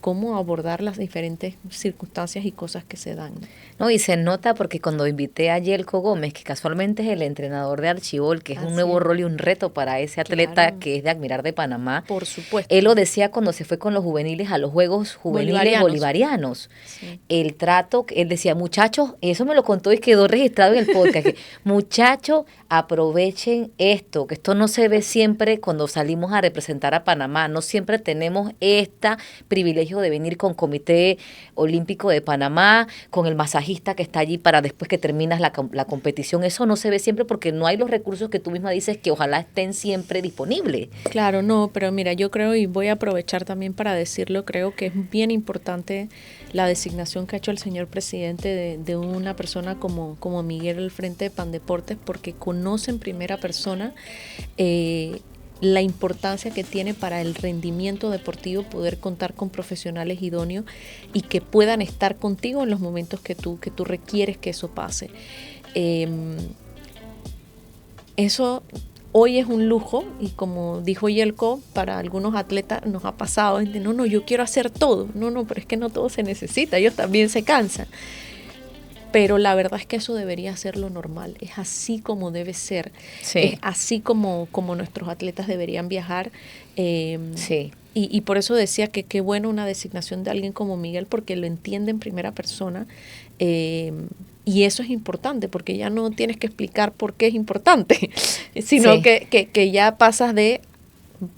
cómo abordar las diferentes circunstancias y cosas que se dan. No, y se nota porque cuando invité a Yelko Gómez, que casualmente es el entrenador de Archibol, que es un nuevo rol y un reto para ese atleta, claro, que es de admirar, de Panamá. Por supuesto. Él lo decía cuando se fue con los juveniles a los Juegos Juveniles Bolivarianos. Sí. El trato, él decía, muchachos, eso me lo contó y quedó registrado en el podcast, que muchachos, aprovechen esto, que esto no se ve siempre cuando salimos a representar a Panamá, no siempre tenemos este privilegio de venir con Comité Olímpico de Panamá, con el masajista que está allí para después que terminas la competición. Eso no se ve siempre porque no hay los recursos que tú misma dices que ojalá estén siempre disponibles. Claro, no, pero mira, yo creo, y voy a aprovechar también para decirlo, creo que es bien importante la designación que ha hecho el señor presidente de una persona como Miguel al frente de Pandeportes, porque conoce en primera persona la importancia que tiene para el rendimiento deportivo poder contar con profesionales idóneos y que puedan estar contigo en los momentos que tú requieres que eso pase. Eso hoy es un lujo y, como dijo Yelko, para algunos atletas nos ha pasado, no, yo quiero hacer todo. No, pero es que no todo se necesita, ellos también se cansan. Pero la verdad es que eso debería ser lo normal, es así como debe ser, sí, es así como nuestros atletas deberían viajar. Sí. Y por eso decía que qué bueno una designación de alguien como Miguel, porque lo entiende en primera persona, y eso es importante, porque ya no tienes que explicar por qué es importante, sino sí, que ya pasas de,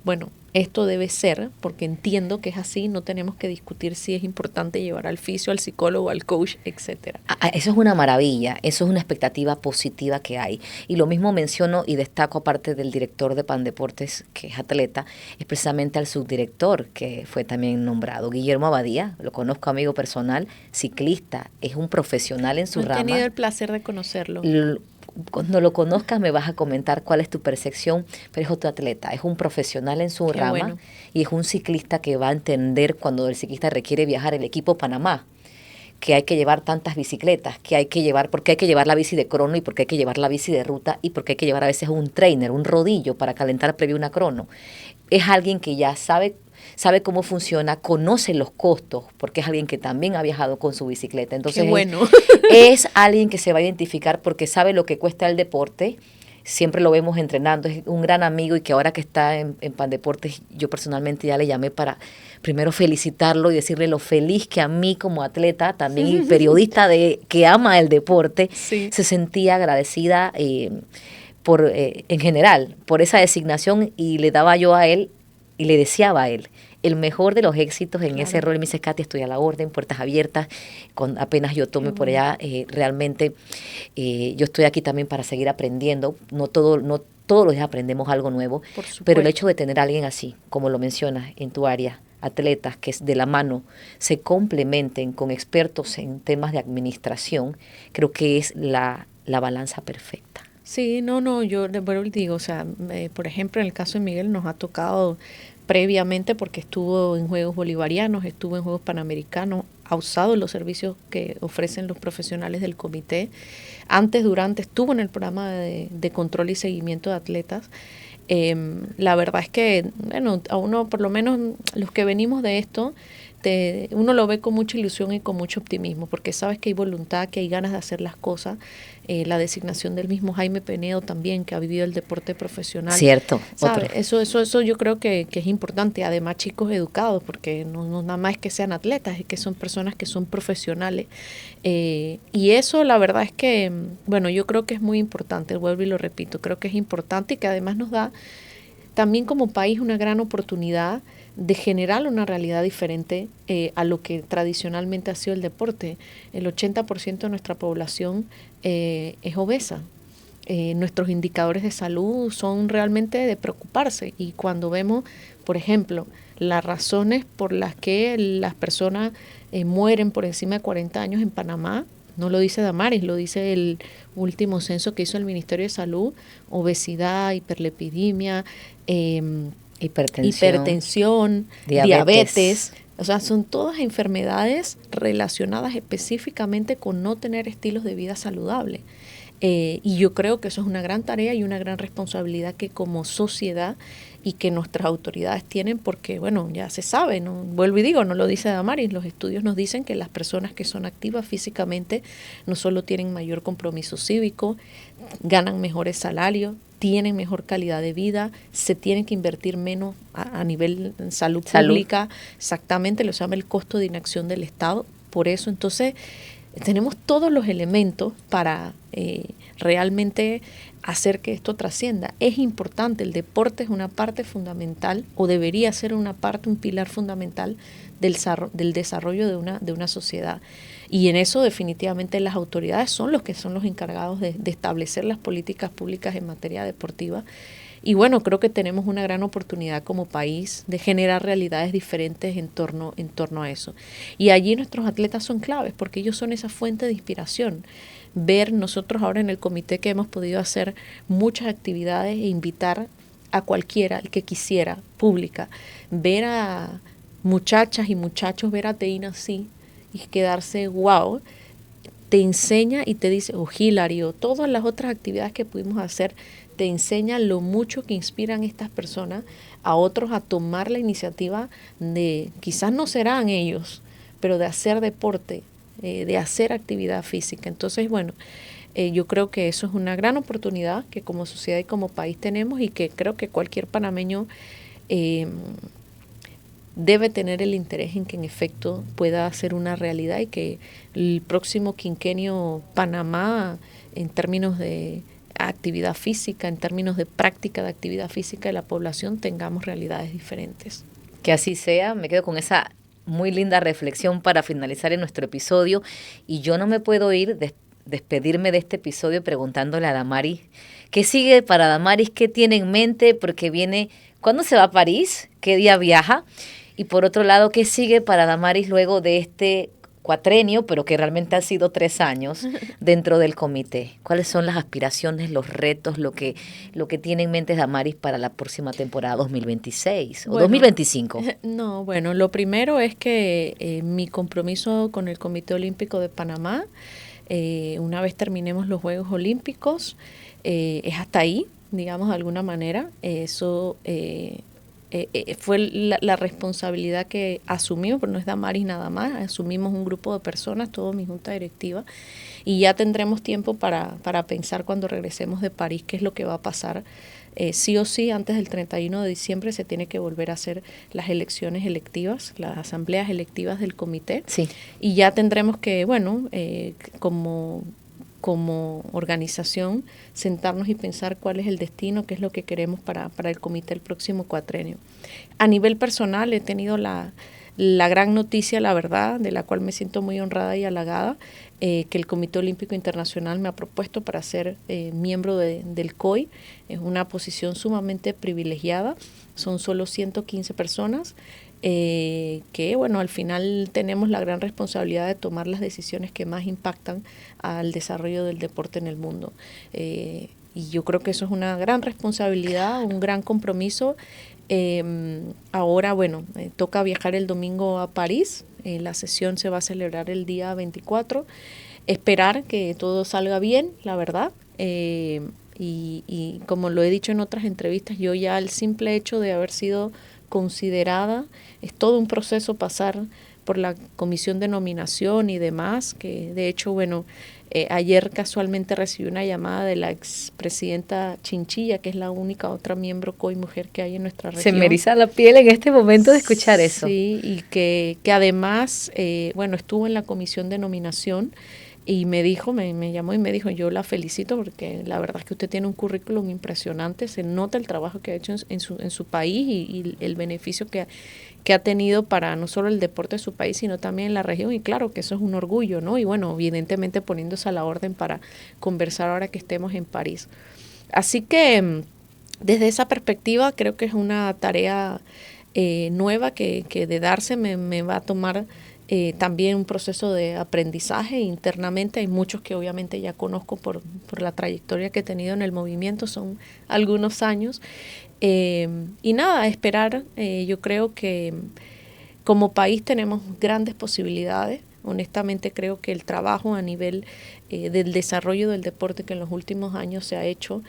bueno, esto debe ser, porque entiendo que es así, no tenemos que discutir si es importante llevar al fisio, al psicólogo, al coach, etcétera. Eso es una maravilla, eso es una expectativa positiva que hay. Y lo mismo menciono y destaco, aparte del director de Pandeportes, que es atleta, es precisamente al subdirector, que fue también nombrado, Guillermo Abadía. Lo conozco, amigo personal, ciclista, es un profesional en su No he rama. tenido el placer de conocerlo. Cuando lo conozcas me vas a comentar cuál es tu percepción, pero es otro atleta, es un profesional en su rama, bueno. y es un ciclista que va a entender cuando el ciclista requiere viajar, el equipo Panamá, que hay que llevar tantas bicicletas, que hay que llevar, porque hay que llevar la bici de crono y porque hay que llevar la bici de ruta y porque hay que llevar a veces un trainer, un rodillo para calentar previo una crono. Es alguien que ya sabe cómo funciona, conoce los costos, porque es alguien que también ha viajado con su bicicleta. Entonces, qué bueno. es alguien que se va a identificar porque sabe lo que cuesta el deporte. Siempre lo vemos entrenando, es un gran amigo, y que ahora que está en Pandeportes, yo personalmente ya le llamé para primero felicitarlo y decirle lo feliz que a mí como atleta, también y periodista que ama el deporte, Sí. se sentía agradecida en general por esa designación, y le daba yo a él y le deseaba a él el mejor de los éxitos en ese rol. Me dice: Katy, estoy a la orden, puertas abiertas, apenas yo tome por allá, realmente yo estoy aquí también para seguir aprendiendo. No todos los días aprendemos algo nuevo, pero el hecho de tener a alguien así, como lo mencionas en tu área, atletas que de la mano se complementen con expertos en temas de administración, creo que es la balanza perfecta. Sí, no, yo de verdad digo, o sea, por ejemplo, en el caso de Miguel nos ha tocado previamente, porque estuvo en Juegos Bolivarianos, estuvo en Juegos Panamericanos, ha usado los servicios que ofrecen los profesionales del comité. Antes, durante, estuvo en el programa de control y seguimiento de atletas. La verdad es que, bueno, a uno, por lo menos los que venimos de esto, uno lo ve con mucha ilusión y con mucho optimismo, porque sabes que hay voluntad, que hay ganas de hacer las cosas. La designación del mismo Jaime Penedo también, que ha vivido el deporte profesional. Cierto. ¿Sabes? Eso yo creo que es importante. Además, chicos educados, porque no nada más es que sean atletas, es que son personas que son profesionales. Y eso, la verdad es que, bueno, yo creo que es muy importante, vuelvo y lo repito, creo que es importante y que además nos da también como país una gran oportunidad de generar una realidad diferente a lo que tradicionalmente ha sido el deporte. El 80% de nuestra población es obesa. Nuestros indicadores de salud son realmente de preocuparse, y cuando vemos, por ejemplo, las razones por las que las personas mueren por encima de 40 años en Panamá, no lo dice Damaris, lo dice el último censo que hizo el Ministerio de Salud: obesidad, hiperlipidemia, hipertensión, diabetes. O sea, son todas enfermedades relacionadas específicamente con no tener estilos de vida saludables. Y yo creo que eso es una gran tarea y una gran responsabilidad que como sociedad y que nuestras autoridades tienen, porque, bueno, ya se sabe, ¿no? Vuelvo y digo, no lo dice Damaris, los estudios nos dicen que las personas que son activas físicamente no solo tienen mayor compromiso cívico, ganan mejores salarios, tienen mejor calidad de vida, se tienen que invertir menos a nivel de salud pública, exactamente, lo se llama el costo de inacción del Estado. Por eso, entonces, tenemos todos los elementos para realmente hacer que esto trascienda. Es importante, el deporte es una parte fundamental, o debería ser una parte, un pilar fundamental del desarrollo de una sociedad. Y en eso definitivamente las autoridades son los encargados de establecer las políticas públicas en materia deportiva. Y bueno, creo que tenemos una gran oportunidad como país de generar realidades diferentes en torno a eso. Y allí nuestros atletas son claves, porque ellos son esa fuente de inspiración. Ver nosotros ahora en el comité que hemos podido hacer muchas actividades e invitar a cualquiera, el que quisiera, pública, ver a muchachas y muchachos, ver a Teina así y quedarse wow, te enseña y te dice, o Hilary, o todas las otras actividades que pudimos hacer, te enseña lo mucho que inspiran estas personas a otros a tomar la iniciativa de, quizás no serán ellos, pero de hacer deporte, de hacer actividad física. Entonces, bueno, yo creo que eso es una gran oportunidad que como sociedad y como país tenemos, y que creo que cualquier panameño debe tener el interés en que en efecto pueda ser una realidad, y que el próximo quinquenio Panamá, en términos de actividad física, en términos de práctica de actividad física de la población, tengamos realidades diferentes. Que así sea, me quedo con esa muy linda reflexión para finalizar en nuestro episodio, y yo no me puedo ir, despedirme de este episodio preguntándole a Damaris, ¿qué sigue para Damaris? ¿Qué tiene en mente? Porque viene, ¿cuándo se va a París? ¿Qué día viaja? Y por otro lado, ¿qué sigue para Damaris luego de este cuatrenio, pero que realmente ha sido 3 años dentro del comité? ¿Cuáles son las aspiraciones, los retos, lo que tiene en mente Damaris para la próxima temporada 2026 o 2025? No, bueno, lo primero es que mi compromiso con el Comité Olímpico de Panamá, una vez terminemos los Juegos Olímpicos, es hasta ahí, digamos de alguna manera. Eso fue la responsabilidad que asumimos, pero no es Damaris nada más, asumimos un grupo de personas, toda mi junta directiva, y ya tendremos tiempo para pensar cuando regresemos de París qué es lo que va a pasar. Sí o sí, antes del 31 de diciembre se tiene que volver a hacer las elecciones electivas, las asambleas electivas del comité, sí. Y ya tendremos que, bueno, como organización, sentarnos y pensar cuál es el destino, qué es lo que queremos para el comité el próximo cuatrenio. A nivel personal he tenido la gran noticia, la verdad, de la cual me siento muy honrada y halagada, que el Comité Olímpico Internacional me ha propuesto para ser miembro del COI. Es una posición sumamente privilegiada, son solo 115 personas, que bueno, al final tenemos la gran responsabilidad de tomar las decisiones que más impactan al desarrollo del deporte en el mundo. Y yo creo que eso es una gran responsabilidad, un gran compromiso. Ahora, bueno, toca viajar el domingo a París. La sesión se va a celebrar el día 24. Esperar que todo salga bien, la verdad. Y como lo he dicho en otras entrevistas, yo ya el simple hecho de haber sido considerada, es todo un proceso pasar por la comisión de nominación y demás, que de hecho, bueno, ayer casualmente recibí una llamada de la expresidenta Chinchilla, que es la única otra miembro COI mujer que hay en nuestra región. Se me eriza la piel en este momento de escuchar eso. Sí, y que además, bueno, estuvo en la comisión de nominación y me dijo, me llamó y me dijo, yo la felicito porque la verdad es que usted tiene un currículum impresionante, se nota el trabajo que ha hecho en su país y el beneficio que ha tenido para no solo el deporte de su país, sino también en la región, y claro que eso es un orgullo, ¿no? Y bueno, evidentemente poniéndose a la orden para conversar ahora que estemos en París. Así que desde esa perspectiva creo que es una tarea nueva que de darse me va a tomar también un proceso de aprendizaje internamente. Hay muchos que obviamente ya conozco por la trayectoria que he tenido en el movimiento, son algunos años. Y nada, esperar, yo creo que como país tenemos grandes posibilidades. Honestamente creo que el trabajo a nivel del desarrollo del deporte que en los últimos años se ha hecho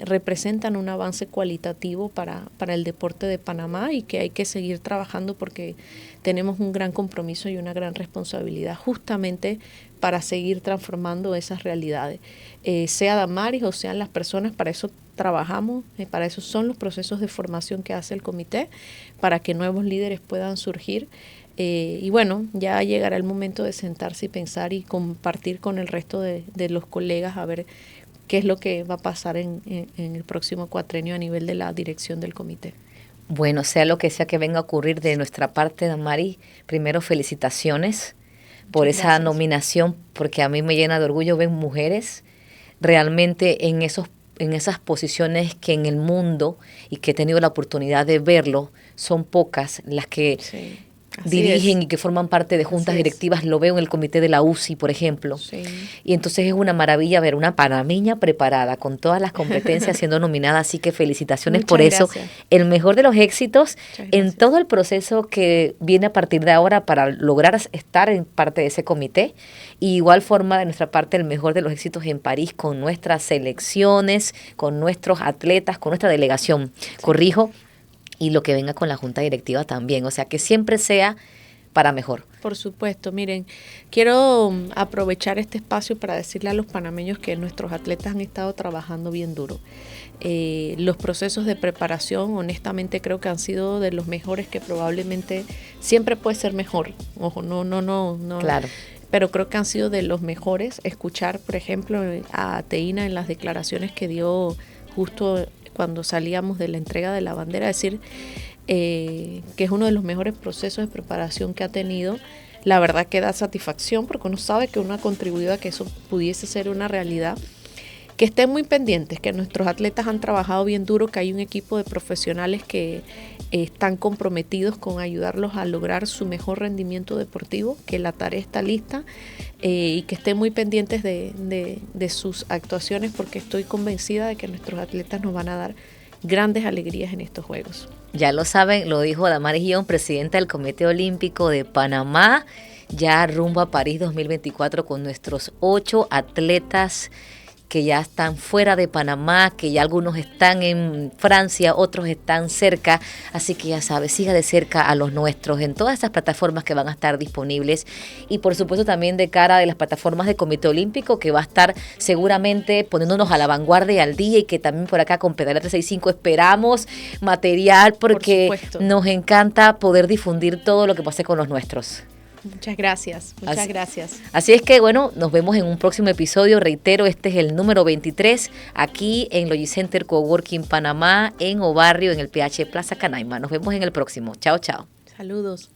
representan un avance cualitativo para el deporte de Panamá, y que hay que seguir trabajando porque tenemos un gran compromiso y una gran responsabilidad justamente para seguir transformando esas realidades. Sea Damaris o sean las personas, para eso trabajamos, para eso son los procesos de formación que hace el comité, para que nuevos líderes puedan surgir. Y bueno, ya llegará el momento de sentarse y pensar y compartir con el resto de los colegas a ver qué es lo que va a pasar en el próximo cuatrenio a nivel de la dirección del comité. Bueno, sea lo que sea que venga a ocurrir de nuestra parte, Damaris, primero felicitaciones por esa nominación, porque a mí me llena de orgullo ver mujeres realmente en esas posiciones que en el mundo, y que he tenido la oportunidad de verlo, son pocas las que dirigen y que forman parte de juntas directivas. Lo veo en el comité de la UCI, por ejemplo. Sí. Y entonces es una maravilla ver una panameña preparada con todas las competencias siendo nominada, así que felicitaciones. Muchas por eso. Gracias. El mejor de los éxitos en todo el proceso que viene a partir de ahora para lograr estar en parte de ese comité. Y igual forma, de nuestra parte, el mejor de los éxitos en París con nuestras selecciones, con nuestros atletas, con nuestra delegación. Sí. Corrijo. Y lo que venga con la junta directiva también, o sea, que siempre sea para mejor. Por supuesto, miren, quiero aprovechar este espacio para decirle a los panameños que nuestros atletas han estado trabajando bien duro. Los procesos de preparación, honestamente, creo que han sido de los mejores, que probablemente siempre puede ser mejor. Ojo, no. Claro. pero creo que han sido de los mejores. Escuchar, por ejemplo, a Teina en las declaraciones que dio justo cuando salíamos de la entrega de la bandera, decir que es uno de los mejores procesos de preparación que ha tenido. La verdad que da satisfacción porque uno sabe que uno ha contribuido a que eso pudiese ser una realidad. Que estén muy pendientes, que nuestros atletas han trabajado bien duro, que hay un equipo de profesionales que están comprometidos con ayudarlos a lograr su mejor rendimiento deportivo, que la tarea está lista y que estén muy pendientes de sus actuaciones, porque estoy convencida de que nuestros atletas nos van a dar grandes alegrías en estos Juegos. Ya lo saben, lo dijo Damaris Guión, presidenta del Comité Olímpico de Panamá, ya rumbo a París 2024 con nuestros 8 atletas que ya están fuera de Panamá, que ya algunos están en Francia, otros están cerca, así que ya sabes, siga de cerca a los nuestros en todas esas plataformas que van a estar disponibles y por supuesto también de cara de las plataformas del Comité Olímpico que va a estar seguramente poniéndonos a la vanguardia y al día y que también por acá con Pedalea 365 esperamos material porque nos encanta poder difundir todo lo que pase con los nuestros. Muchas gracias, gracias. Así es que bueno, nos vemos en un próximo episodio. Reitero, este es el número 23 aquí en Logicenter Coworking Panamá, en Obarrio, en el PH Plaza Canaima. Nos vemos en el próximo. Chao, chao. Saludos.